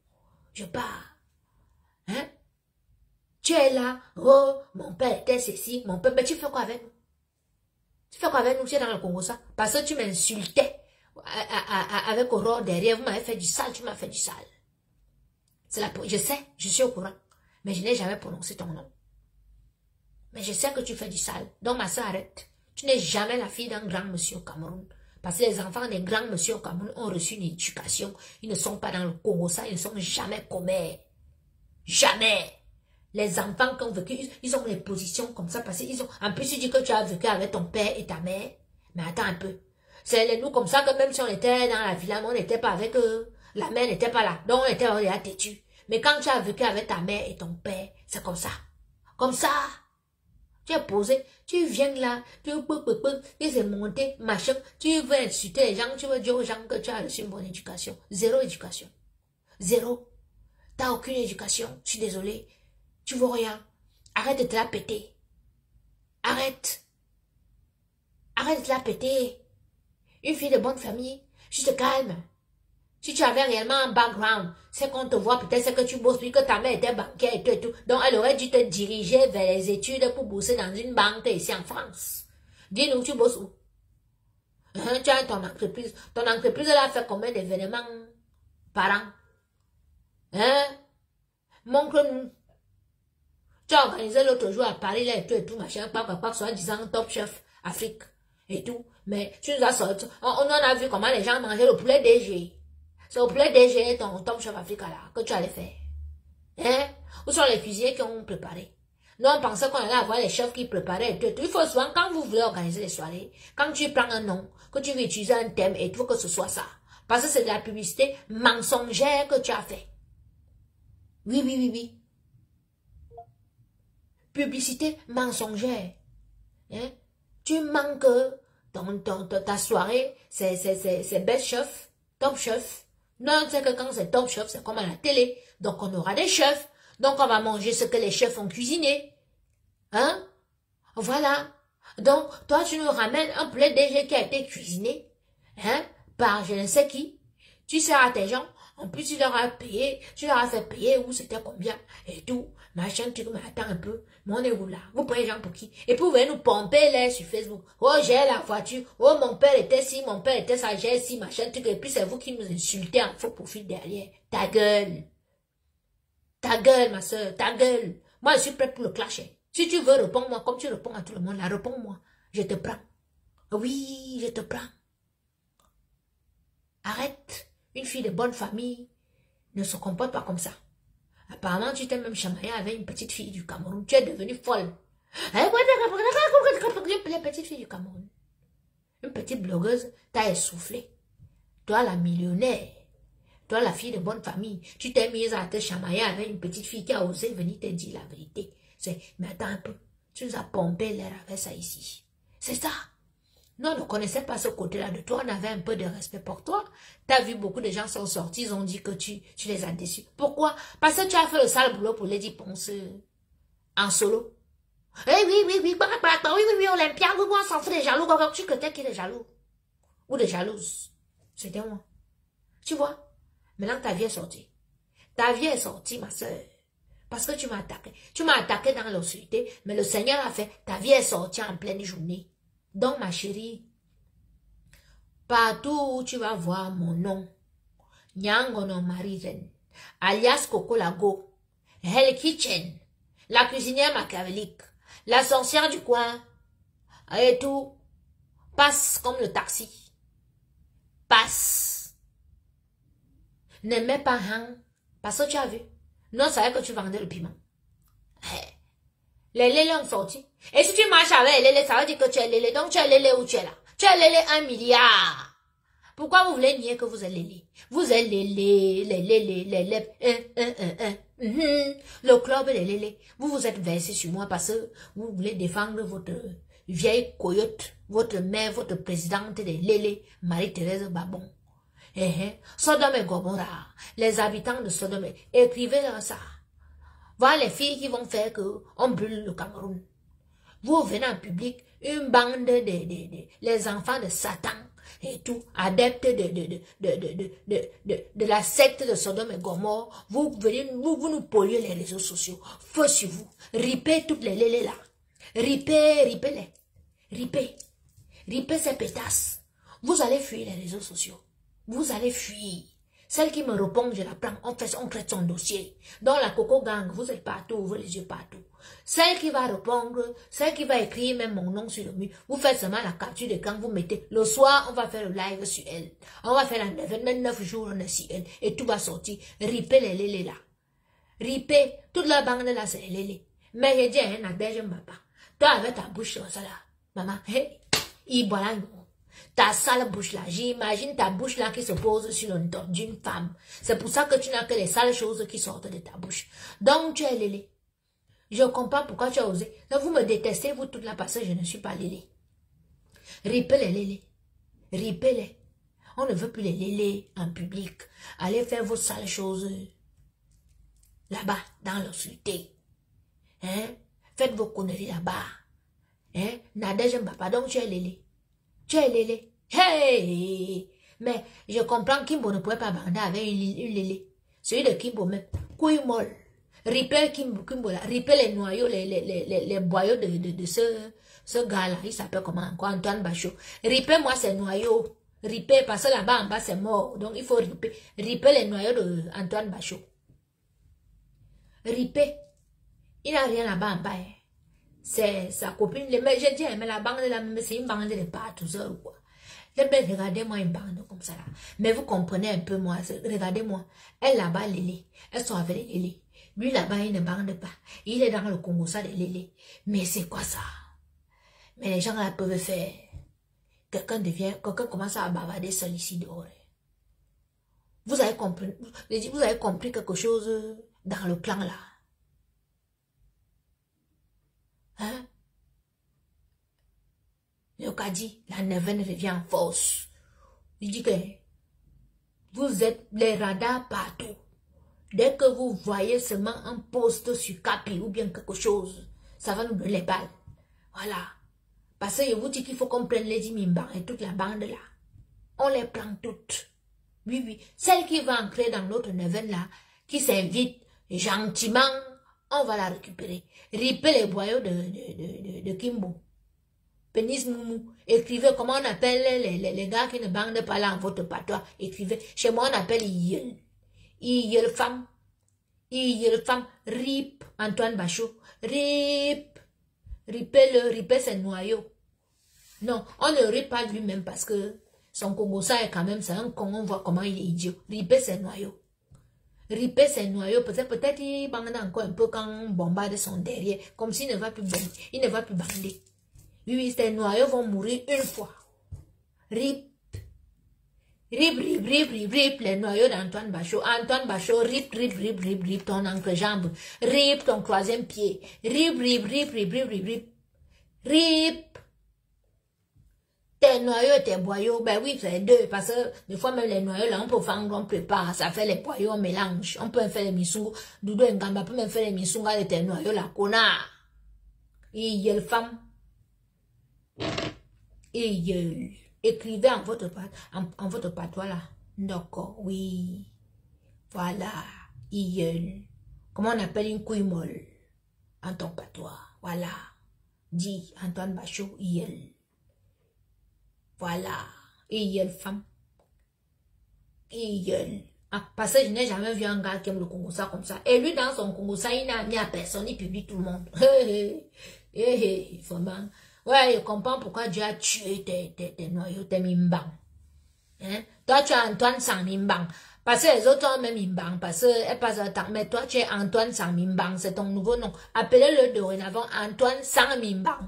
Je pars. Hein? Tu es là, oh, mon père était ceci, mon père, mais tu fais quoi avec nous? Tu fais quoi avec nous? Tu es dans le Congo ça? Parce que tu m'insultais avec Aurore derrière, vous m'avez fait du sale, tu m'as fait du sale. Je sais, je suis au courant, mais je n'ai jamais prononcé ton nom. Mais je sais que tu fais du sale, donc ma soeur arrête. Tu n'es jamais la fille d'un grand monsieur au Cameroun. Parce que les enfants des grands monsieur au Cameroun ont reçu une éducation. Ils ne sont pas dans le Congo ça, ils ne sont jamais commères. Jamais. Les enfants qui ont vécu, ils ont des positions comme ça parce qu'ils ont... En plus, tu dis que tu as vécu avec ton père et ta mère. Mais attends un peu. C'est nous comme ça que même si on était dans la villa, on n'était pas avec eux. La mère n'était pas là. Donc on était déjà têtu. Mais quand tu as vécu avec ta mère et ton père, c'est comme ça. Comme ça. Tu es posé, tu viens là, tu es monté, machin. Tu veux insulter les gens, tu veux dire aux gens que tu as reçu une bonne éducation. Zéro éducation. Zéro. Tu n'as aucune éducation. Je suis désolée. Tu vois rien. Arrête de te la péter. Arrête. Arrête de te la péter. Une fille de bonne famille, tu te calmes. Si tu avais réellement un background, c'est qu'on te voit, peut-être c'est que tu bosses, puis que ta mère était banquière et tout et tout. Donc elle aurait dû te diriger vers les études pour bosser dans une banque ici en France. Dis-nous, tu bosses où? Hein, tu as ton entreprise. Ton entreprise, elle a fait combien d'événements par an? Hein? Montre-nous. Tu as organisé l'autre jour à Paris, là, et tout, machin, pas, soit disant Top Chef Afrique, et tout. Mais tu nous as sorti, on en a vu comment les gens mangeaient le poulet DG. C'est au poulet DG, ton Top Chef Afrique, là, que tu allais faire. Hein? Où sont les cuisiniers qui ont préparé? Nous, on pensait qu'on allait avoir les chefs qui préparaient et tout. Il faut souvent, quand vous voulez organiser les soirées, quand tu prends un nom, que tu veux utiliser un thème, et il faut que ce soit ça. Parce que c'est de la publicité mensongère que tu as fait. Oui. Publicité mensongère. Hein? Tu manques ta soirée, c'est best chef, top chef. Non, c'est que quand c'est top chef, c'est comme à la télé. Donc on aura des chefs. Donc on va manger ce que les chefs ont cuisiné. Hein? Voilà. Donc toi tu nous ramènes un poulet DG qui a été cuisiné. Hein? Par je ne sais qui. Tu sers à tes gens. En plus, tu leur as payé, tu leur as fait payer où c'était combien et tout. Machin, tu me attends un peu. Mais on est où là? Vous prenez les gens pour qui? Et puis vous venez nous pomper là sur Facebook. Oh, j'ai la voiture. Oh, mon père était ci, mon père était ça, j'ai ci, machin, truc. Et puis c'est vous qui nous insultez en faux profil derrière. Ta gueule. Ta gueule, ma soeur, ta gueule. Moi, je suis prête pour le clasher. Si tu veux, réponds-moi comme tu réponds à tout le monde. Là, réponds-moi. Je te prends. Oui, je te prends. Arrête. Une fille de bonne famille ne se comporte pas comme ça. Apparemment, tu t'es même chamaillé avec une petite fille du Cameroun. Tu es devenue folle. Les petites filles du Cameroun. Une petite blogueuse t'a essoufflé. Toi, la millionnaire. Toi, la fille de bonne famille. Tu t'es mise à te chamailler avec une petite fille qui a osé venir te dire la vérité. Mais attends un peu. Tu nous as pompé l'air avec ça ici. C'est ça. Nous, on ne connaissait pas ce côté-là de toi. On avait un peu de respect pour toi. Tu as vu beaucoup de gens sont sortis. Ils ont dit que tu les as déçus. Pourquoi? Parce que tu as fait le sale boulot pour Lady Ponce en solo. Oui, Olympia, oui, on s'en fout des jaloux. Tu connais qui est jaloux? Ou des jalouses? C'était moi. Tu vois? Maintenant, ta vie est sortie. Ta vie est sortie, ma soeur. Parce que tu m'as attaqué. Tu m'as attaqué dans l'obscurité. Mais le Seigneur a fait. Ta vie est sortie en pleine journée. Donc, ma chérie, partout où tu vas voir mon nom, Nyangono Mariren, alias Coco Lago, Hell Kitchen, la cuisinière machiavélique, la sorcière du coin, et tout, passe comme le taxi. Passe. Ne mets pas un, parce que tu as vu. Non, ça veut dire que tu vendais le piment. Les lélés ont sorti. Et si tu marches avec les lélés, ça veut dire que tu es lélé. Donc tu es lélé où tu es là. Tu es lélé 1 milliard. Pourquoi vous voulez nier que vous êtes lélé? Vous êtes lélé, le club des lélés. Vous vous êtes versé sur moi parce que vous voulez défendre votre vieille coyote, votre mère, votre présidente des lélés, Marie-Thérèse Babon. Sodome et Gomorrah, les habitants de Sodome, écrivez-leur ça. Voilà les filles qui vont faire que on brûle le Cameroun. Vous venez en public, une bande les enfants de Satan et tout, adeptes de la secte de Sodome et Gomorrah. Vous nous polluez les réseaux sociaux. Feu sur vous. Ripez toutes les lélés là. Ripez-les. Ripez ces pétasses. Vous allez fuir les réseaux sociaux. Vous allez fuir. Celle qui me répond, je la prends, on traite son dossier. Dans la Coco Gang, vous êtes partout, ouvrez les yeux partout. Celle qui va répondre, celle qui va écrire même mon nom sur le mur, vous faites seulement la capture d'écran, vous mettez. Le soir, on va faire le live sur elle. On va faire la 29 jours, on est sur elle. Et tout va sortir. Ripez les lélés là. Ripez. Toute la bande là, c'est les lélés. Mais j'ai dit, hein, Nadège, je ne pas. Toi, avec ta bouche, ça là. Maman, hey, il boit là, ta sale bouche là, j'imagine ta bouche là qui se pose sur le dos d'une femme. C'est pour ça que tu n'as que les sales choses qui sortent de ta bouche. Donc tu es lélé. Je comprends pourquoi tu as osé. Là, vous me détestez, vous toutes là, parce que je ne suis pas lélé. Ripez les lélés. Ripez-les. On ne veut plus les lélés en public. Allez faire vos sales choses là-bas, dans l'obscurité. Hein? Faites vos conneries là-bas. Hein? Nadège Mbapa, donc tu es lélé. Tu es lélé. Hey! Mais je comprends Kimbo ne pouvait pas bander avec une lélé. Celui de Kimbo même. Couille molle. Ripel Kimbo là. Ripel les noyaux, les boyaux de ce gars-là. Il s'appelle comment encore? Antoine Bachot. Ripel moi ses noyaux. Ripel parce que là-bas en bas c'est mort. Donc il faut ripel. Ripel les noyaux de Antoine Bachot. Ripel. Il n'a rien là-bas en bas. Hein. C'est sa copine. Mais j'ai dit, mais la bande là, c'est une bande de partout, ça ou quoi. Regardez-moi une bande comme ça là. Mais vous comprenez un peu moi. Regardez-moi. Elle là-bas, Lélé. Elles sont avec les Lélé. Lui là-bas, il ne bande pas. Il est dans le Congo, ça, les Lélé. Mais c'est quoi ça? Mais les gens là peuvent faire. Quelqu'un commence à bavarder seul ici dehors. Vous avez compris quelque chose dans le clan là. Hein? Le Kadi, la neuvaine revient en force. Il dit que vous êtes les radars partout. Dès que vous voyez seulement un poste sur Capi ou bien quelque chose, ça va nous donner les balles. Voilà. Parce que je vous dis qu'il faut qu'on prenne les Dimimban et toute la bande là. On les prend toutes. Oui, oui. Celle qui va entrer dans l'autre neuvaine là, qui s'invite gentiment, on va la récupérer. Ripez les boyaux de Kimbo. Pénis Moumou. Écrivez comment on appelle les gars qui ne bandent pas là en votre patois. Écrivez. Chez moi, on appelle Iyel. Iyel femme. Iyel femme. Rip. Antoine Bachot. Rip. Ripez ses noyaux. Non, on ne rip pas lui-même parce que son Congosa est quand même, c'est un con. On voit comment il est idiot. Ripez ses noyaux. Ripper ses noyaux, peut-être il bande encore un peu quand on bombarde son derrière, comme s'il ne va plus bomber, il ne va plus bander. Oui, ses noyaux vont mourir une fois. Rip, les noyaux d'Antoine Bachot. Antoine Bachot, rip, ton entrejambe. Rip, ton troisième pied. Rip. Tes noyaux et tes boyaux, ben oui, c'est deux, parce que des fois même les noyaux, là, on peut faire, on prépare, ça fait les boyaux, on mélange, on peut faire les missungo, Doudou Ngamba peut même faire les missunga de tes noyaux, là, connard. Il y a le femme. Écrivez en votre patois, là. D'accord, oui. Voilà. Comment on appelle une couille molle? En ton patois, voilà. Dis, Antoine Bachot, voilà. Et il y a une femme. Et il y a parce que je n'ai jamais vu un gars qui aime le Congo ça comme ça. Et lui, dans son Congo ça, il n'a mis à personne, il publie tout le monde. Vraiment. Ouais, je comprends pourquoi Dieu a tué tes noyaux, tes mimbang. Hein? Toi, tu as Antoine sans mimbang. Parce que les autres ont même Mimbang, parce qu'elle passe le temps. Mais toi, tu es Antoine sans Mimbang, c'est ton nouveau nom. Appelez-le dorénavant Antoine sans Mimbang.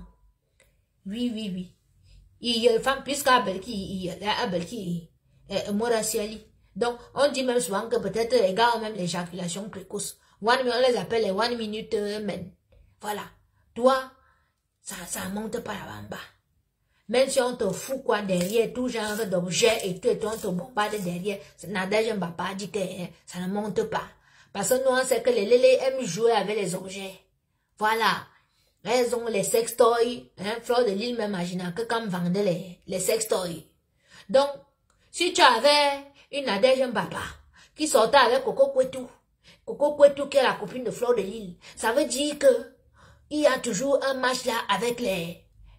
Oui, oui, oui. Il y a une femme, puisqu'à Belki, Morasiali. Donc, on dit même souvent que peut-être les gars ont même l'éjaculation précoce. On les appelle les 1 minute men. Voilà. Toi, ça monte pas là-bas. Même si on te fout quoi derrière, tout genre d'objets et tout, on te bombarde derrière, Nadège Mbapa dit que ça ne monte pas. Parce que nous, on sait que les lélés aiment jouer avec les objets. Voilà. Elles ont les sextoys, Fleur de Lille m'imagine que comme vendait les sextoys. Donc, si tu avais une Nadège Mbapa qui sortait avec Coco Kwetou qui est la copine de Fleur de Lille, ça veut dire que il y a toujours un match là avec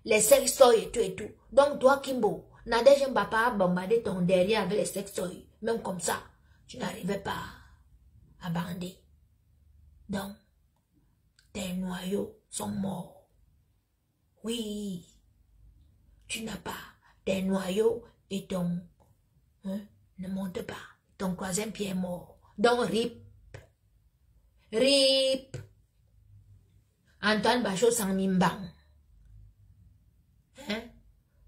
les sextoys et tout. Donc, toi, Kimbo, Nadège Mbapa a bombardé ton derrière avec les sextoys. Même comme ça, tu n'arrivais pas à bander. Donc, tes noyaux sont morts. Oui, tu n'as pas tes noyaux et ton ne monte pas. Ton troisième pied est mort. Donc, rip. Antoine Bachot sans Mimbang.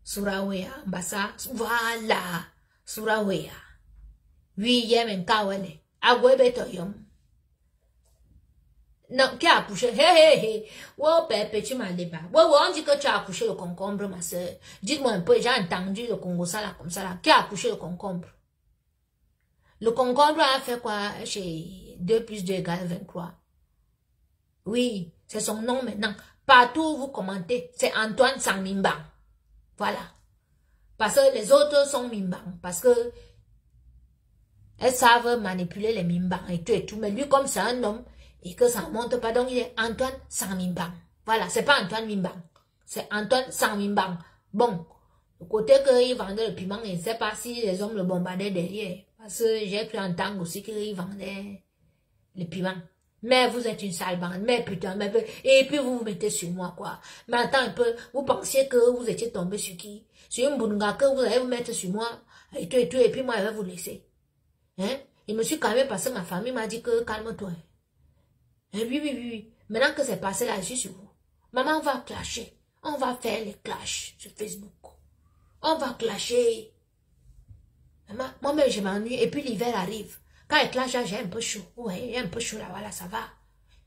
Surawea, Bassa, voilà, Surawea. Oui, yem en kawele. Agwebetoyom. Non, qui a accouché? Hé. Oh, Pépé, tu m'as débat. On dit que tu as accouché le concombre, ma soeur. Dites-moi un peu, j'ai entendu le Congo ça là, comme ça là. Qui a accouché le concombre? Le concombre a fait quoi chez 2 plus 2 égale 23? Oui, c'est son nom maintenant. Partout où vous commentez, c'est Antoine sans Mimbang. Voilà. Parce que les autres sont Mimbang. Parce que elles savent manipuler les Mimbang et tout. Mais lui, comme c'est un homme, et que ça ne monte pas, donc il est Antoine sans Mimbang. Voilà, c'est pas Antoine Mimbang. C'est Antoine sans Mimbang. Bon, le côté qu'il vendait le piment, je ne sais pas si les hommes le bombardaient derrière. Parce que j'ai cru entendre aussi qu'il vendait le piment. Mais vous êtes une sale bande, mais putain, mais... Et puis vous vous mettez sur moi, quoi. Mais attends un peu, vous pensiez que vous étiez tombé sur qui? Sur une bunga que vous allez vous mettre sur moi, et tout, et puis moi, je vais vous laisser. Hein? Il me suis calmé parce que ma famille m'a dit que calme-toi. Oui. Maintenant que c'est passé là, je suis sur vous. Maman, on va clasher. On va faire les clashs sur Facebook. On va clasher. Moi-même, je m'ennuie. Et puis l'hiver arrive. Quand il clash, j'ai un peu chaud. Ouais, j'ai un peu chaud là, voilà, ça va.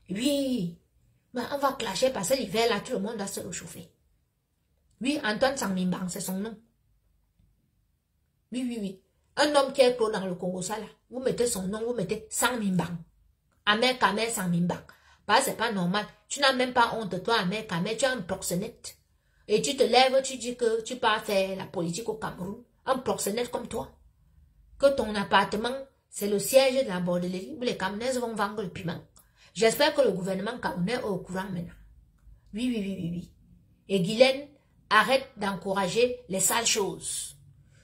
Oui. Mais on va clasher parce que l'hiver là, tout le monde doit se réchauffer. Oui, Antoine Sangmimbang, c'est son nom. Oui. Un homme qui est clos dans le Congo, ça là. Vous mettez son nom, vous mettez Sangmimbang. Amer Kamer sans Mimbang. Bah, c'est pas normal. Tu n'as même pas honte, toi, Amer Kamer, tu es un proxénète. Et tu te lèves, tu dis que tu pars faire la politique au Cameroun. Un proxénète comme toi. Que ton appartement, c'est le siège de la bordellerie où les Camerounaises vont vendre le piment. J'espère que le gouvernement camerounais est au courant maintenant. Oui. Et Guylaine, arrête d'encourager les sales choses.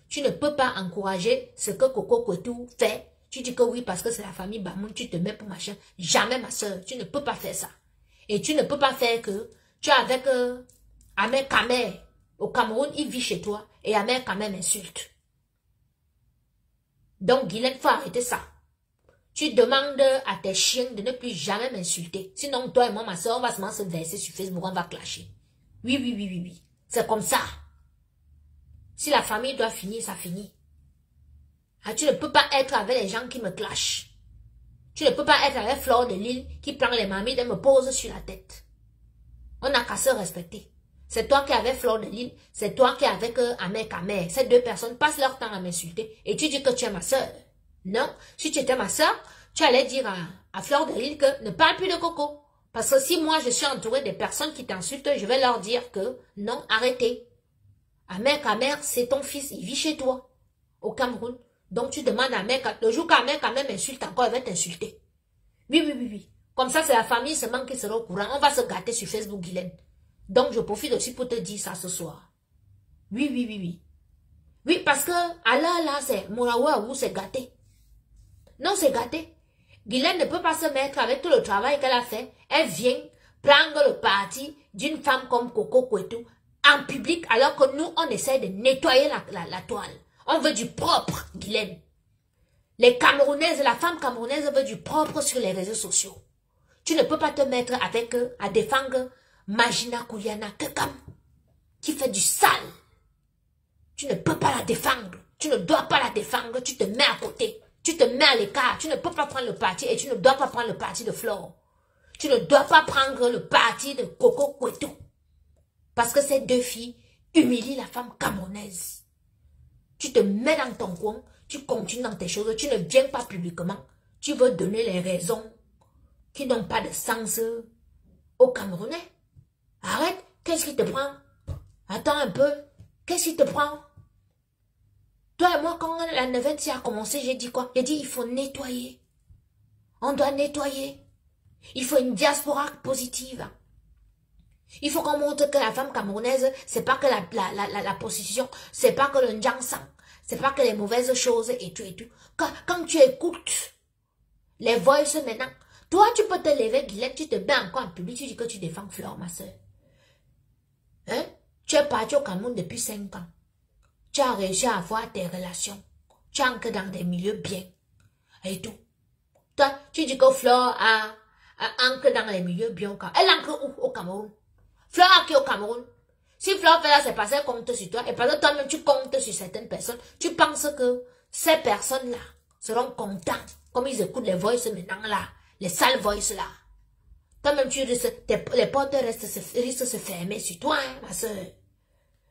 Tu ne peux pas encourager ce que Coco Kwetou fait. Tu dis que oui, parce que c'est la famille Bamoun, tu te mets pour machin. Jamais, ma soeur, tu ne peux pas faire ça. Et tu ne peux pas faire que tu es avec Amer Kamer. Au Cameroun, il vit chez toi. Et Amer Kamer m'insulte. Donc, Guylaine, il faut arrêter ça. Tu demandes à tes chiens de ne plus jamais m'insulter. Sinon, toi et moi, ma soeur, on va se verser sur Facebook, on va clasher. Oui. C'est comme ça. Si la famille doit finir, ça finit. Ah, tu ne peux pas être avec les gens qui me clashent. Tu ne peux pas être avec Fleur de Lille qui prend les mamies et me pose sur la tête. On n'a qu'à se respecter. C'est toi qui es avec Fleur de Lille, c'est toi qui es avec Amer Kamer. Ces deux personnes passent leur temps à m'insulter et tu dis que tu es ma soeur. Non, si tu étais ma soeur, tu allais dire à Fleur de Lille que ne parle plus de Coco. Parce que si moi je suis entourée des personnes qui t'insultent, je vais leur dire que non, arrêtez. Amer Kamer, c'est ton fils, il vit chez toi, au Cameroun. Donc tu demandes à Amer Kamer, le jour qu'Amer Kamer m'insulte encore, elle va t'insulter. Oui. Comme ça, c'est la famille seulement qui sera au courant. On va se gâter sur Facebook, Guylaine. Donc je profite aussi pour te dire ça ce soir. Oui. Oui, parce que Allah là, c'est Mourawa ou c'est gâté. Non, c'est gâté. Guylaine ne peut pas se mettre avec tout le travail qu'elle a fait. Elle vient prendre le parti d'une femme comme Coco Kwetou en public alors que nous, on essaie de nettoyer la toile. On veut du propre, Guylaine. Les Camerounaises, la femme camerounaise veut du propre sur les réseaux sociaux. Tu ne peux pas te mettre avec eux à défendre Magina Kouliana Kekam, qui fait du sale. Tu ne peux pas la défendre. Tu ne dois pas la défendre. Tu te mets à côté. Tu te mets à l'écart. Tu ne peux pas prendre le parti et tu ne dois pas prendre le parti de Flore. Tu ne dois pas prendre le parti de Coco Kwetu. Parce que ces deux filles humilient la femme camerounaise. Tu te mets dans ton coin. Tu continues dans tes choses. Tu ne viens pas publiquement. Tu veux donner les raisons qui n'ont pas de sens aux Camerounais. Arrête. Qu'est-ce qui te prend? Attends un peu. Qu'est-ce qui te prend? Toi et moi, quand la neuvaine a commencé, j'ai dit quoi? J'ai dit, il faut nettoyer. On doit nettoyer. Il faut une diaspora positive. Il faut qu'on montre que la femme camerounaise, c'est pas que la prostitution, c'est pas que le njang-sang, c'est pas que les mauvaises choses et tout et tout. Quand tu écoutes les voices maintenant, toi, tu peux te lever, Guylaine, tu te mets encore en public, tu dis que tu défends Flore, ma soeur. Hein? Tu es parti au Cameroun depuis 5 ans. Tu as réussi à avoir tes relations. Tu ancres dans des milieux bien. Et tout. Toi, tu dis que Flore a ancre dans les milieux bien. Elle ancre où? Au Cameroun. Flore a qui au Cameroun? Si Flore fait là, c'est parce qu'elle compte sur toi. Et parce que toi-même, tu comptes sur certaines personnes. Tu penses que ces personnes-là seront contents. Comme ils écoutent les voices maintenant là. Les sales voices là. Toi-même, tu risques, les portes risquent de se fermer sur toi, hein, ma soeur.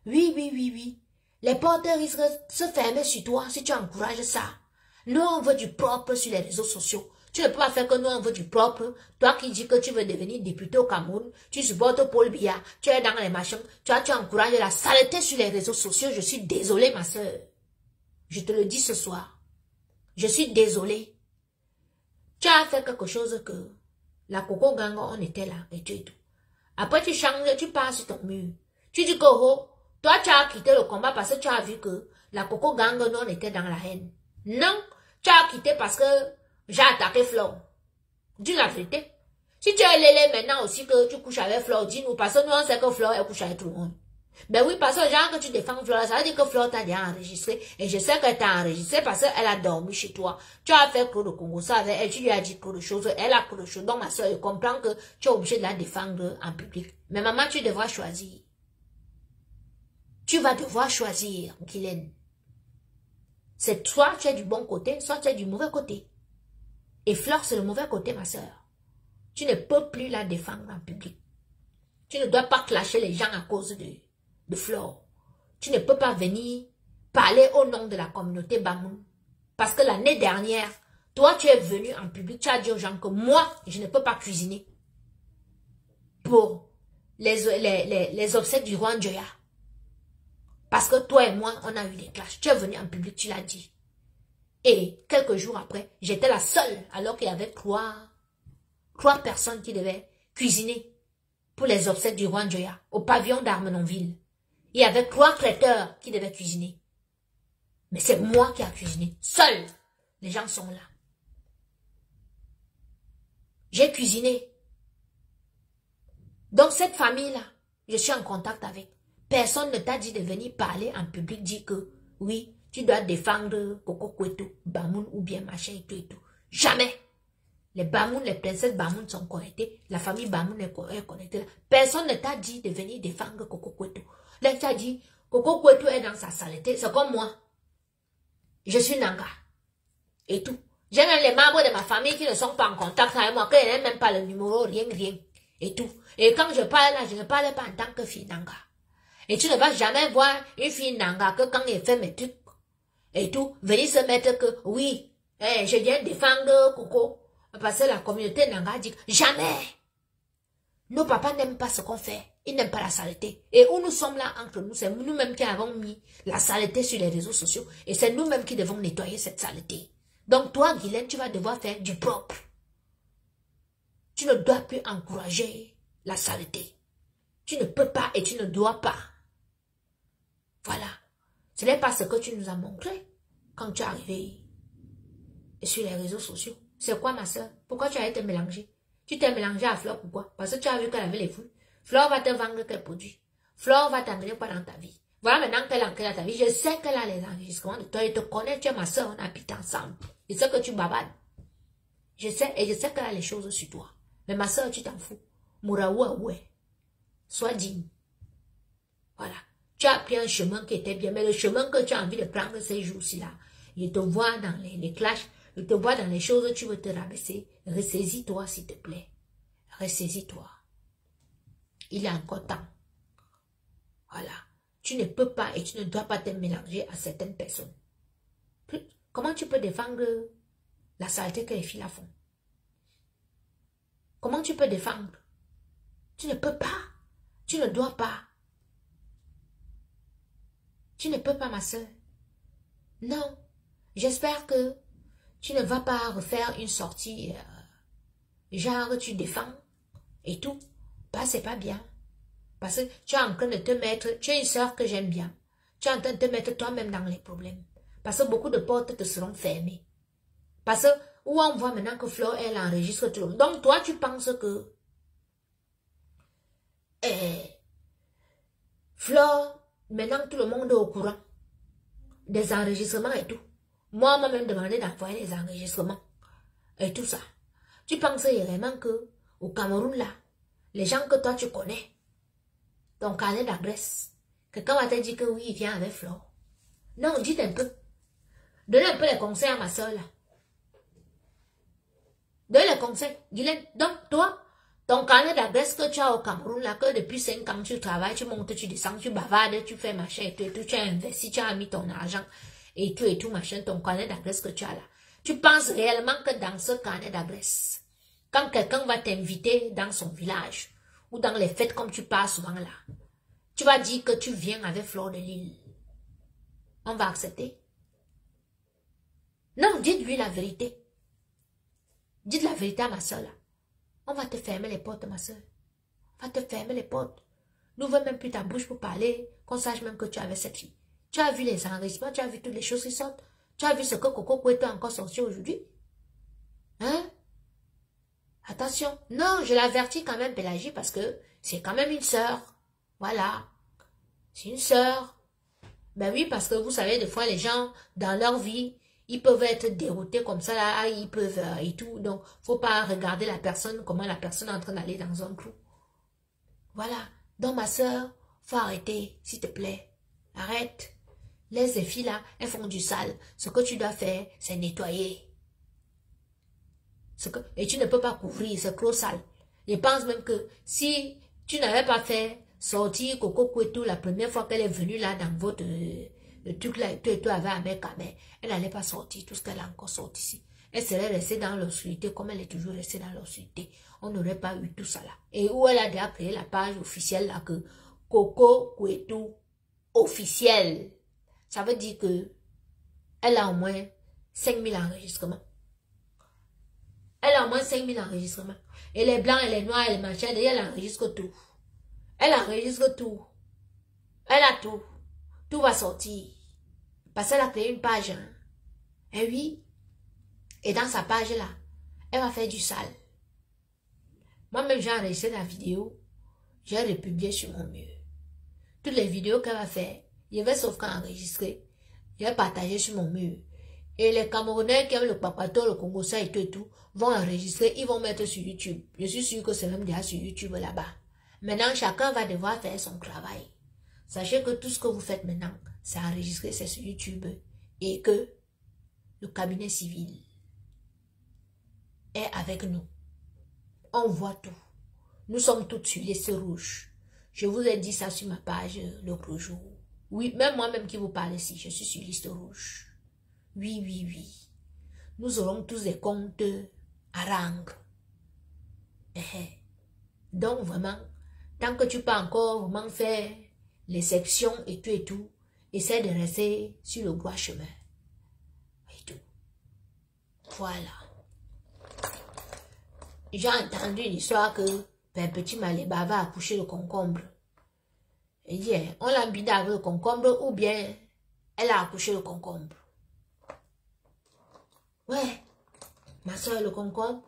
Oui. Les portes risquent de se fermer sur toi si tu encourages ça. Nous, on veut du propre sur les réseaux sociaux. Tu ne peux pas faire que nous, on veut du propre. Toi qui dis que tu veux devenir député au Cameroun, tu supportes Paul Biya, tu es dans les machins, tu encourages la saleté sur les réseaux sociaux. Je suis désolée, ma soeur. Je te le dis ce soir. Je suis désolée. Tu as fait quelque chose que la Coco Gang, on était là, et tout. Après, tu changes, tu passes sur ton mur. Tu dis que, oh, toi, tu as quitté le combat parce que tu as vu que la Coco Gang, nous, on était dans la haine. Non, tu as quitté parce que j'ai attaqué Flore. Dis la vérité. Si tu es lélé maintenant aussi que tu couches avec Flore, dis-nous, parce que nous, on sait que Flore, elle couche avec tout le monde. Ben oui, parce que genre que tu défends Flore, ça veut dire que Flore t'a déjà enregistré. Et je sais qu'elle t'a enregistré parce qu'elle a dormi chez toi. Tu as fait Claude Congo, ça avec elle, tu lui as dit trop de choses, elle a trop de choses. Donc ma soeur, je comprends que tu es obligé de la défendre en public. Mais maman, tu devras choisir. Tu vas devoir choisir, Guylaine. C'est soit tu es du bon côté, soit tu es du mauvais côté. Et Flore, c'est le mauvais côté, ma soeur. Tu ne peux plus la défendre en public. Tu ne dois pas clasher les gens à cause de Flore. Tu ne peux pas venir parler au nom de la communauté Bamoun. Parce que l'année dernière, toi, tu es venu en public, tu as dit aux gens que moi, je ne peux pas cuisiner pour les obsèques du roi Njoya. Parce que toi et moi, on a eu des clashs. Tu es venu en public, tu l'as dit. Et quelques jours après, j'étais la seule, alors qu'il y avait trois personnes qui devaient cuisiner pour les obsèques du roi Njoya, au pavillon d'Armenonville. Il y avait 3 traiteurs qui devaient cuisiner. Mais c'est moi qui ai cuisiné. Seul. Les gens sont là. J'ai cuisiné. Donc cette famille-là, je suis en contact avec. Personne ne t'a dit de venir parler en public, dire que oui, tu dois défendre Coco Kwetu, Bamoun ou bien machin et tout et tout. Jamais. Les Bamoun, les princesses Bamoun sont connectées. La famille Bamoun est connectée. Personne ne t'a dit de venir défendre Coco Kwetu. Là, tu as dit, Coco Kwetu est dans sa saleté. C'est comme moi. Je suis Nanga. Et tout. J'ai même les membres de ma famille qui ne sont pas en contact avec moi, qui n'ont même pas le numéro, rien. Et tout. Et quand je parle là, je ne parle pas en tant que fille Nanga. Et tu ne vas jamais voir une fille Nanga que quand elle fait mes trucs et tout, venir se mettre que, oui, je viens défendre Coco. Parce que la communauté Nanga dit, jamais. Nos papas n'aiment pas ce qu'on fait. Ils n'aiment pas la saleté. Et où nous sommes là entre nous, c'est nous-mêmes qui avons mis la saleté sur les réseaux sociaux. Et c'est nous-mêmes qui devons nettoyer cette saleté. Donc toi, Guylaine, tu vas devoir faire du propre. Tu ne dois plus encourager la saleté. Tu ne peux pas et tu ne dois pas. Voilà. Ce n'est pas ce que tu nous as montré quand tu es arrivé sur les réseaux sociaux. C'est quoi, ma soeur? Pourquoi tu as été mélangée? Tu t'es mélangée à Flore, pourquoi? Parce que tu as vu qu'elle avait les fouilles. Flore va te vendre quel produit. Flore va t'amener quoi dans ta vie. Voilà maintenant qu'elle a ancré dans ta vie. Je sais qu'elle a les enregistrements de toi. Je te connais, tu es ma soeur, on habite ensemble. Je sais que tu bavardes. Je sais, et je sais qu'elle a les choses sur toi. Mais ma soeur, tu t'en fous. Mouraoua, ouais. Sois digne. Voilà. Tu as pris un chemin qui était bien, mais le chemin que tu as envie de prendre ces jours-ci-là, je te vois dans les clashs, je te vois dans les choses, tu veux te rabaisser. Ressaisis-toi, s'il te plaît. Ressaisis-toi. Il est encore temps. Voilà. Tu ne peux pas et tu ne dois pas te mélanger à certaines personnes. Comment tu peux défendre la saleté que les filles la font? Comment tu peux défendre? Tu ne peux pas. Tu ne dois pas. Tu ne peux pas, ma soeur. Non. J'espère que tu ne vas pas refaire une sortie, genre tu défends et tout. Bah, c'est pas bien. Parce que tu es en train de te mettre, tu es une soeur que j'aime bien. Tu es en train de te mettre toi-même dans les problèmes. Parce que beaucoup de portes te seront fermées. Parce que, où on voit maintenant que Flore, elle enregistre tout le monde. Donc, toi, tu penses que Flore, maintenant, tout le monde est au courant des enregistrements et tout. Moi, on m'a même demandé d'envoyer les enregistrements et tout ça. Tu penses réellement que au Cameroun, là, les gens que toi, tu connais, ton carnet d'adresse, quelqu'un va te dire que oui, il vient avec Flore. Non, dites un peu. Donnez un peu les conseils à ma soeur, là. Donne les conseils. Guylaine, donc toi, ton carnet d'adresse que tu as au Cameroun, là, que depuis 5 ans tu travailles, tu montes, tu descends, tu bavardes, tu fais machin et tout, tu as investi, tu as mis ton argent et tout, machin, ton carnet d'adresse que tu as là. Tu penses réellement que dans ce carnet d'adresse, quand quelqu'un va t'inviter dans son village, ou dans les fêtes comme tu pars souvent là, tu vas dire que tu viens avec Flore de Lille. On va accepter? Non, dites-lui la vérité. Dites la vérité à ma soeur là. On va te fermer les portes, ma soeur. On va te fermer les portes. N'ouvre même plus ta bouche pour parler, qu'on sache même que tu es avec cette fille. Tu as vu les enregistrements, tu as vu toutes les choses qui sortent. Tu as vu ce que Coco Koueto a encore sorti aujourd'hui. Hein? Attention. Non, je l'avertis quand même, Pélagie, parce que c'est quand même une sœur. Voilà. C'est une sœur. Ben oui, parce que vous savez, des fois, les gens, dans leur vie, ils peuvent être déroutés comme ça, là, ils peuvent, et tout. Donc, faut pas regarder la personne, comment la personne est en train d'aller dans un clou. Voilà. Donc, ma soeur, faut arrêter, s'il te plaît. Arrête. Les filles, là, elles font du sale. Ce que tu dois faire, c'est nettoyer. Et tu ne peux pas couvrir, c'est trop sale. Je pense même que si tu n'avais pas fait sortir Coco Koueto la première fois qu'elle est venue là dans votre le truc là, tout avait avec Kamé, elle n'allait pas sortir tout ce qu'elle a encore sorti ici. Elle serait restée dans l'obscurité comme elle est toujours restée dans l'obscurité. On n'aurait pas eu tout ça là. Et où elle a déjà créé la page officielle là que Coco Koueto officielle. Ça veut dire que elle a au moins 5000 enregistrements. Elle a au moins 5000 enregistrements. Et les blancs et les noirs et les machins, elle enregistre tout. Elle enregistre tout. Elle a tout. Tout va sortir. Parce qu'elle a créé une page. Hein. Et oui. Et dans sa page là, elle va faire du sale. Moi-même, j'ai enregistré la vidéo. J'ai republié sur mon mur. Toutes les vidéos qu'elle va faire, je vais sauf qu'enregistrer. Je vais partager sur mon mur. Et les Camerounais qui aiment le papato, le Congo, et tout, vont enregistrer, ils vont mettre sur YouTube. Je suis sûr que c'est même déjà sur YouTube là-bas. Maintenant, chacun va devoir faire son travail. Sachez que tout ce que vous faites maintenant, c'est enregistré, c'est sur YouTube. Et que le cabinet civil est avec nous. On voit tout. Nous sommes tous sur liste rouge. Je vous ai dit ça sur ma page l'autre jour. Oui, même moi-même qui vous parle ici, je suis sur liste rouge. Oui, oui, oui. Nous aurons tous des comptes à rendre. Donc vraiment, tant que tu peux encore vraiment faire les sections et tout, essaie de rester sur le droit chemin. Et tout. Voilà. J'ai entendu une histoire que un petit Maléba va accoucher le concombre. Et dit, on l'a mis avec le concombre ou bien elle a accouché le concombre. Ouais, ma soeur, le concombre,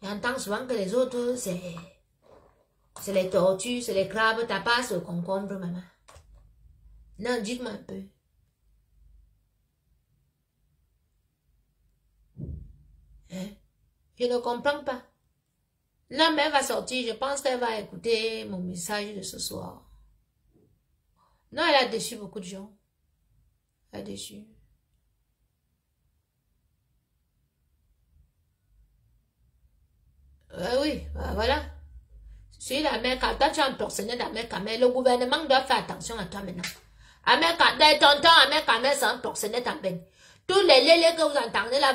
j'entends souvent que les autres, c'est les tortues, c'est les crabes, t'as pas le concombre, maman. Non, dites-moi un peu. Hein? Je ne comprends pas. La mère va sortir, je pense qu'elle va écouter mon message de ce soir. Non, elle a déçu beaucoup de gens. Elle a déçu. Oui, voilà. Si la mère, quand toi tu as empoisonné la mère Kamel, le gouvernement doit faire attention à toi maintenant. Amel Kamel, tonton Amel Kamel s'est empoisonné ta peine. Tous les lélés que vous entendez là,